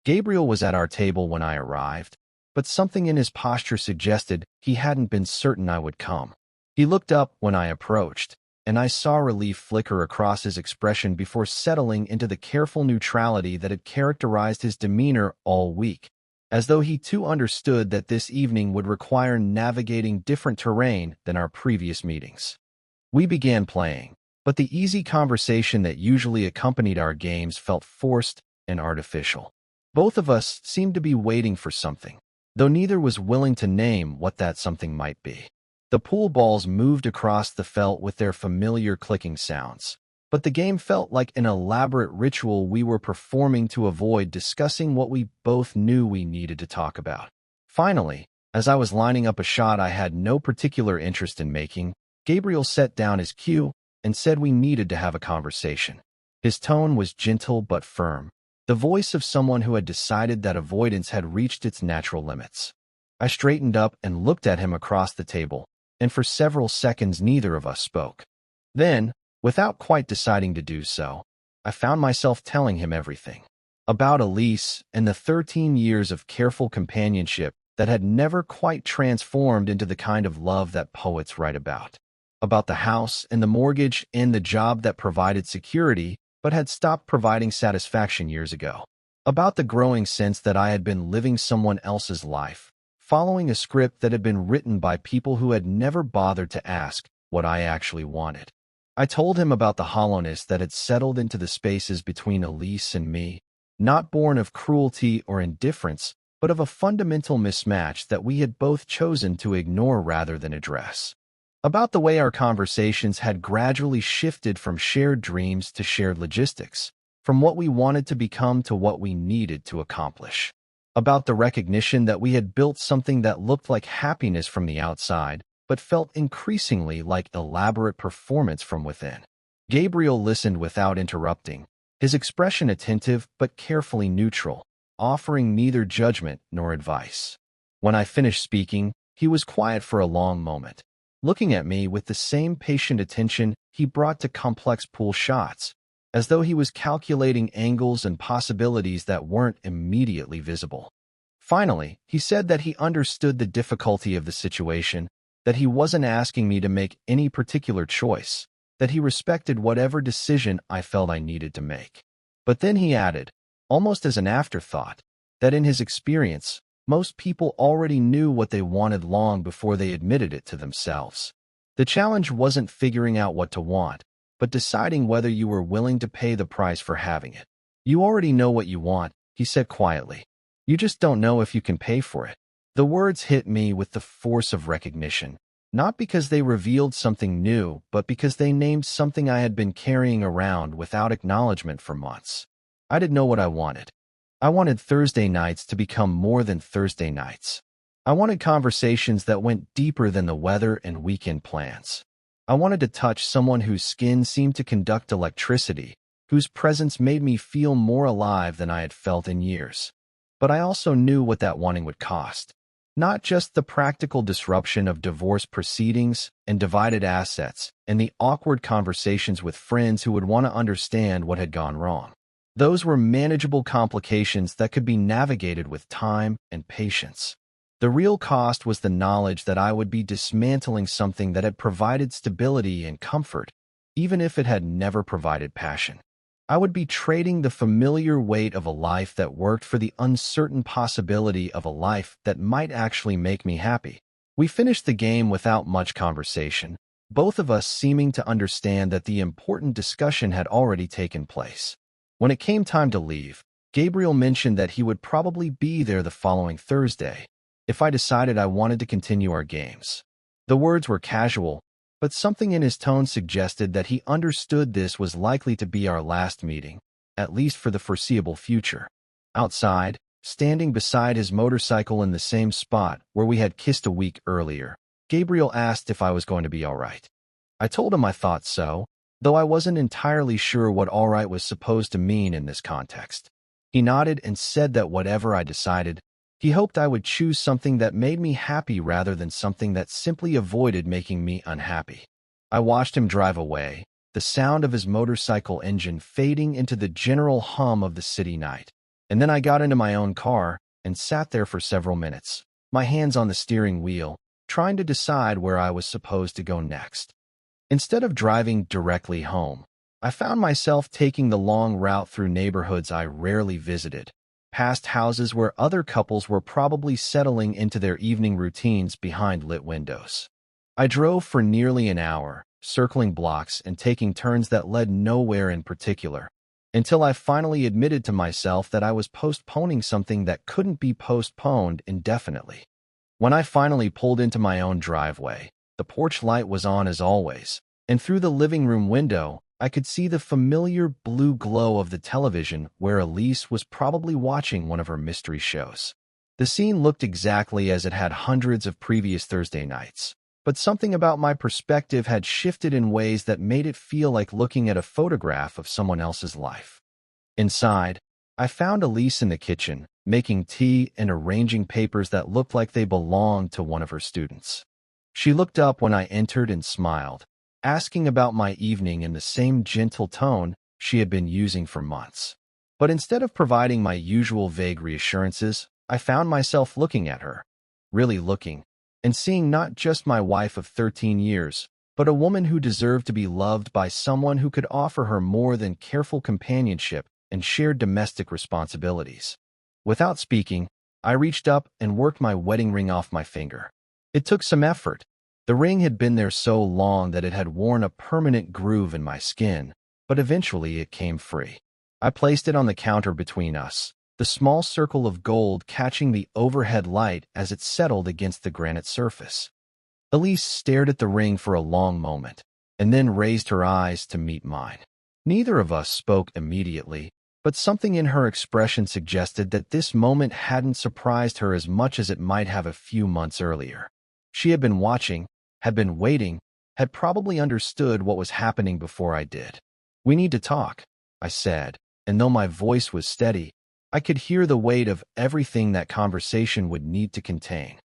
Gabriel was at our table when I arrived, but something in his posture suggested he hadn't been certain I would come. He looked up when I approached, and I saw relief flicker across his expression before settling into the careful neutrality that had characterized his demeanor all week, as though he too understood that this evening would require navigating different terrain than our previous meetings. We began playing, but the easy conversation that usually accompanied our games felt forced and artificial. Both of us seemed to be waiting for something, though neither was willing to name what that something might be. The pool balls moved across the felt with their familiar clicking sounds, but the game felt like an elaborate ritual we were performing to avoid discussing what we both knew we needed to talk about. Finally, as I was lining up a shot I had no particular interest in making, Gabriel set down his cue and said we needed to have a conversation. His tone was gentle but firm, the voice of someone who had decided that avoidance had reached its natural limits. I straightened up and looked at him across the table, and for several seconds neither of us spoke. Then, without quite deciding to do so, I found myself telling him everything. About Elise and the 13 years of careful companionship that had never quite transformed into the kind of love that poets write about. About the house and the mortgage and the job that provided security but had stopped providing satisfaction years ago. About the growing sense that I had been living someone else's life, following a script that had been written by people who had never bothered to ask what I actually wanted. I told him about the hollowness that had settled into the spaces between Elise and me, not born of cruelty or indifference, but of a fundamental mismatch that we had both chosen to ignore rather than address. About the way our conversations had gradually shifted from shared dreams to shared logistics, from what we wanted to become to what we needed to accomplish. About the recognition that we had built something that looked like happiness from the outside, but felt increasingly like elaborate performance from within. Gabriel listened without interrupting, his expression attentive but carefully neutral, offering neither judgment nor advice. When I finished speaking, he was quiet for a long moment, looking at me with the same patient attention he brought to complex pool shots, as though he was calculating angles and possibilities that weren't immediately visible. Finally, he said that he understood the difficulty of the situation, that he wasn't asking me to make any particular choice, that he respected whatever decision I felt I needed to make. But then he added, almost as an afterthought, that in his experience, most people already knew what they wanted long before they admitted it to themselves. The challenge wasn't figuring out what to want, but deciding whether you were willing to pay the price for having it. You already know what you want, he said quietly. You just don't know if you can pay for it. The words hit me with the force of recognition, not because they revealed something new, but because they named something I had been carrying around without acknowledgement for months. I didn't know what I wanted. I wanted Thursday nights to become more than Thursday nights. I wanted conversations that went deeper than the weather and weekend plans. I wanted to touch someone whose skin seemed to conduct electricity, whose presence made me feel more alive than I had felt in years. But I also knew what that wanting would cost. Not just the practical disruption of divorce proceedings and divided assets and the awkward conversations with friends who would want to understand what had gone wrong. Those were manageable complications that could be navigated with time and patience. The real cost was the knowledge that I would be dismantling something that had provided stability and comfort, even if it had never provided passion. I would be trading the familiar weight of a life that worked for the uncertain possibility of a life that might actually make me happy. We finished the game without much conversation, both of us seeming to understand that the important discussion had already taken place. When it came time to leave, Gabriel mentioned that he would probably be there the following Thursday, if I decided I wanted to continue our games. The words were casual, but something in his tone suggested that he understood this was likely to be our last meeting, at least for the foreseeable future. Outside, standing beside his motorcycle in the same spot where we had kissed a week earlier, Gabriel asked if I was going to be all right. I told him I thought so, though I wasn't entirely sure what all right was supposed to mean in this context. He nodded and said that whatever I decided, He hoped I would choose something that made me happy rather than something that simply avoided making me unhappy. I watched him drive away, the sound of his motorcycle engine fading into the general hum of the city night. And then I got into my own car and sat there for several minutes, my hands on the steering wheel, trying to decide where I was supposed to go next. Instead of driving directly home, I found myself taking the long route through neighborhoods I rarely visited, past houses where other couples were probably settling into their evening routines behind lit windows. I drove for nearly an hour, circling blocks and taking turns that led nowhere in particular, until I finally admitted to myself that I was postponing something that couldn't be postponed indefinitely. When I finally pulled into my own driveway, the porch light was on as always, and through the living room window, I could see the familiar blue glow of the television where Elise was probably watching one of her mystery shows. The scene looked exactly as it had hundreds of previous Thursday nights, but something about my perspective had shifted in ways that made it feel like looking at a photograph of someone else's life. Inside, I found Elise in the kitchen, making tea and arranging papers that looked like they belonged to one of her students. She looked up when I entered and smiled, asking about my evening in the same gentle tone she had been using for months. But instead of providing my usual vague reassurances, I found myself looking at her, really looking, and seeing not just my wife of 13 years, but a woman who deserved to be loved by someone who could offer her more than careful companionship and shared domestic responsibilities. Without speaking, I reached up and worked my wedding ring off my finger. It took some effort. The ring had been there so long that it had worn a permanent groove in my skin, but eventually it came free. I placed it on the counter between us, the small circle of gold catching the overhead light as it settled against the granite surface. Elise stared at the ring for a long moment, and then raised her eyes to meet mine. Neither of us spoke immediately, but something in her expression suggested that this moment hadn't surprised her as much as it might have a few months earlier. She had been watching, had been waiting, had probably understood what was happening before I did. "We need to talk," I said, and though my voice was steady, I could hear the weight of everything that conversation would need to contain.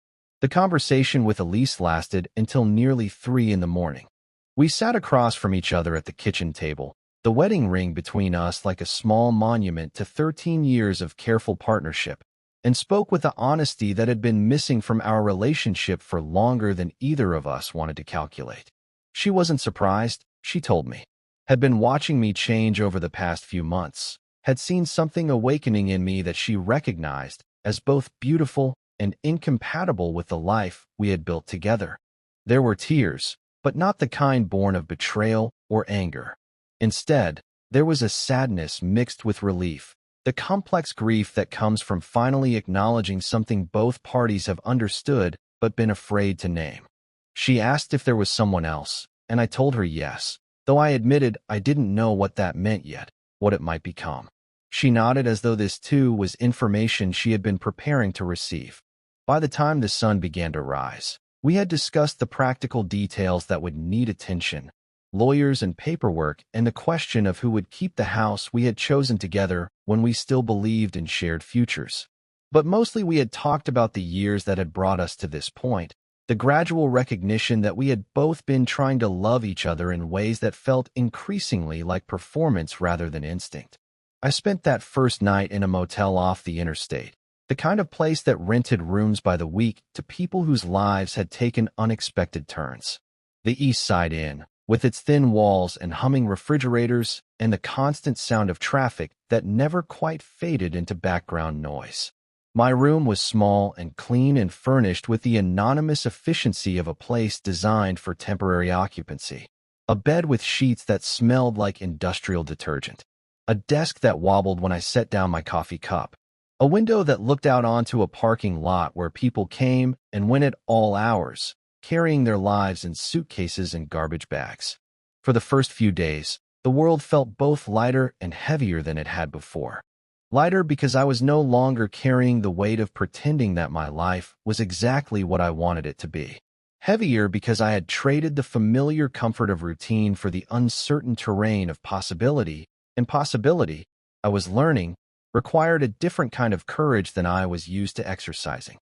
The conversation with Elise lasted until nearly 3 in the morning. We sat across from each other at the kitchen table, the wedding ring between us like a small monument to 13 years of careful partnership, and spoke with the honesty that had been missing from our relationship for longer than either of us wanted to calculate. She wasn't surprised, she told me. Had been watching me change over the past few months, had seen something awakening in me that she recognized as both beautiful and incompatible with the life we had built together. There were tears, but not the kind born of betrayal or anger. Instead, there was a sadness mixed with relief, the complex grief that comes from finally acknowledging something both parties have understood but been afraid to name. She asked if there was someone else, and I told her yes, though I admitted I didn't know what that meant yet, what it might become. She nodded as though this too was information she had been preparing to receive. By the time the sun began to rise, we had discussed the practical details that would need attention, lawyers and paperwork, and the question of who would keep the house we had chosen together when we still believed in shared futures. But mostly we had talked about the years that had brought us to this point, the gradual recognition that we had both been trying to love each other in ways that felt increasingly like performance rather than instinct. I spent that first night in a motel off the interstate, the kind of place that rented rooms by the week to people whose lives had taken unexpected turns. The East Side Inn, with its thin walls and humming refrigerators and the constant sound of traffic that never quite faded into background noise. My room was small and clean and furnished with the anonymous efficiency of a place designed for temporary occupancy. A bed with sheets that smelled like industrial detergent. A desk that wobbled when I set down my coffee cup. A window that looked out onto a parking lot where people came and went at all hours, carrying their lives in suitcases and garbage bags. For the first few days, the world felt both lighter and heavier than it had before. Lighter because I was no longer carrying the weight of pretending that my life was exactly what I wanted it to be. Heavier because I had traded the familiar comfort of routine for the uncertain terrain of possibility, and possibility, I was learning, required a different kind of courage than I was used to exercising.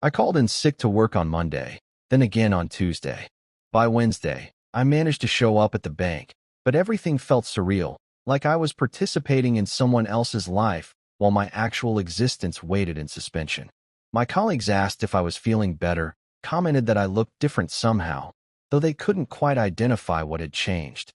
I called in sick to work on Monday, then again on Tuesday. By Wednesday, I managed to show up at the bank, but everything felt surreal, like I was participating in someone else's life while my actual existence waited in suspension. My colleagues asked if I was feeling better, commented that I looked different somehow, though they couldn't quite identify what had changed.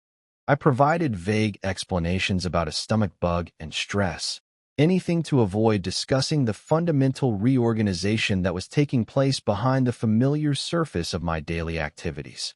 I provided vague explanations about a stomach bug and stress, anything to avoid discussing the fundamental reorganization that was taking place behind the familiar surface of my daily activities.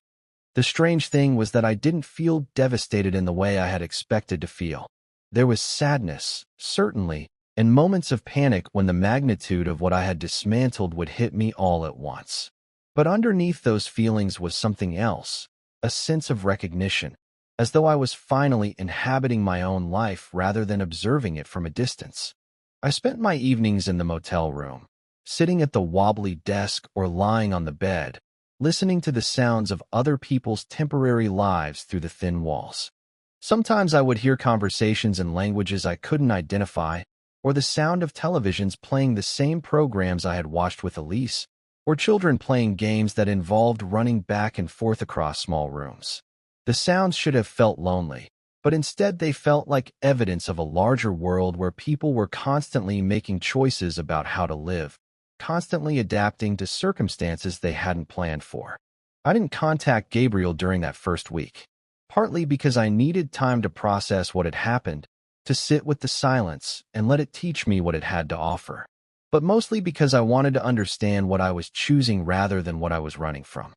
The strange thing was that I didn't feel devastated in the way I had expected to feel. There was sadness, certainly, and moments of panic when the magnitude of what I had dismantled would hit me all at once. But underneath those feelings was something else, a sense of recognition, as though I was finally inhabiting my own life rather than observing it from a distance. I spent my evenings in the motel room, sitting at the wobbly desk or lying on the bed, listening to the sounds of other people's temporary lives through the thin walls. Sometimes I would hear conversations in languages I couldn't identify, or the sound of televisions playing the same programs I had watched with Elise, or children playing games that involved running back and forth across small rooms. The sounds should have felt lonely, but instead they felt like evidence of a larger world where people were constantly making choices about how to live, constantly adapting to circumstances they hadn't planned for. I didn't contact Gabriel during that first week, partly because I needed time to process what had happened, to sit with the silence and let it teach me what it had to offer, but mostly because I wanted to understand what I was choosing rather than what I was running from.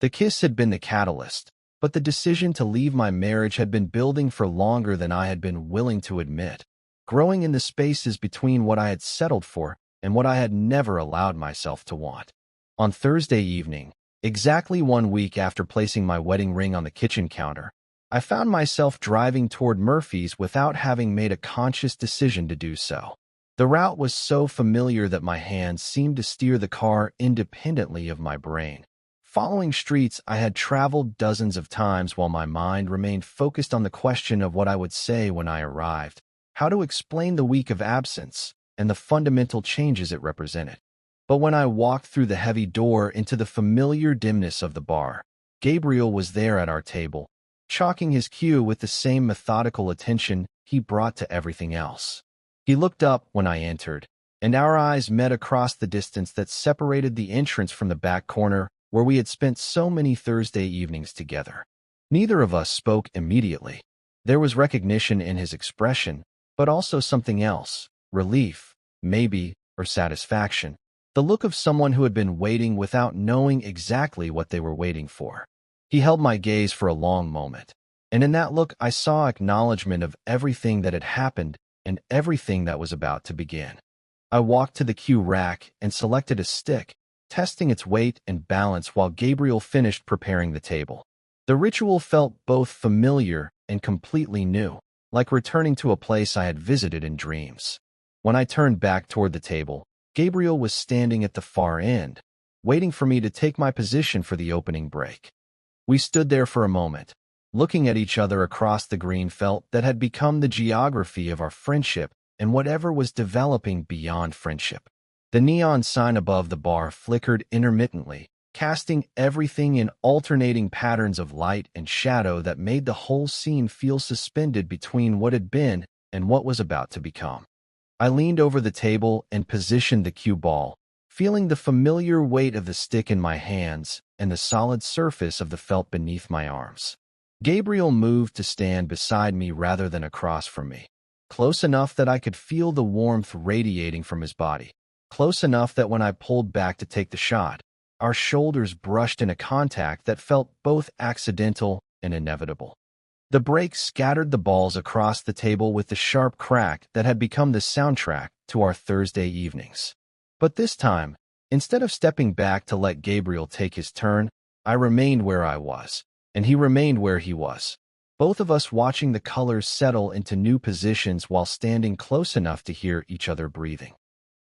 The kiss had been the catalyst, but the decision to leave my marriage had been building for longer than I had been willing to admit, growing in the spaces between what I had settled for and what I had never allowed myself to want. On Thursday evening, exactly 1 week after placing my wedding ring on the kitchen counter, I found myself driving toward Murphy's without having made a conscious decision to do so. The route was so familiar that my hands seemed to steer the car independently of my brain. Following streets I had traveled dozens of times while my mind remained focused on the question of what I would say when I arrived, how to explain the week of absence, and the fundamental changes it represented. But when I walked through the heavy door into the familiar dimness of the bar, Gabriel was there at our table, chalking his cue with the same methodical attention he brought to everything else. He looked up when I entered, and our eyes met across the distance that separated the entrance from the back corner where we had spent so many Thursday evenings together. Neither of us spoke immediately. There was recognition in his expression, but also something else, relief, maybe, or satisfaction, the look of someone who had been waiting without knowing exactly what they were waiting for. He held my gaze for a long moment, and in that look I saw acknowledgement of everything that had happened and everything that was about to begin. I walked to the cue rack and selected a stick, testing its weight and balance while Gabriel finished preparing the table. The ritual felt both familiar and completely new, like returning to a place I had visited in dreams. When I turned back toward the table, Gabriel was standing at the far end, waiting for me to take my position for the opening break. We stood there for a moment, looking at each other across the green felt that had become the geography of our friendship and whatever was developing beyond friendship. The neon sign above the bar flickered intermittently, casting everything in alternating patterns of light and shadow that made the whole scene feel suspended between what had been and what was about to become. I leaned over the table and positioned the cue ball, feeling the familiar weight of the stick in my hands and the solid surface of the felt beneath my arms. Gabriel moved to stand beside me rather than across from me, close enough that I could feel the warmth radiating from his body. Close enough that when I pulled back to take the shot, our shoulders brushed in a contact that felt both accidental and inevitable. The break scattered the balls across the table with the sharp crack that had become the soundtrack to our Thursday evenings. But this time, instead of stepping back to let Gabriel take his turn, I remained where I was, and he remained where he was, both of us watching the colors settle into new positions while standing close enough to hear each other breathing.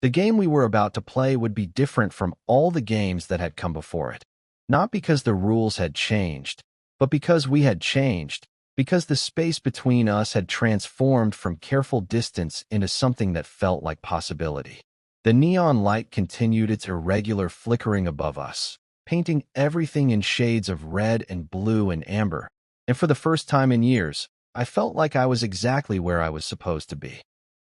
The game we were about to play would be different from all the games that had come before it, not because the rules had changed, but because we had changed, because the space between us had transformed from careful distance into something that felt like possibility. The neon light continued its irregular flickering above us, painting everything in shades of red and blue and amber, and for the first time in years, I felt like I was exactly where I was supposed to be.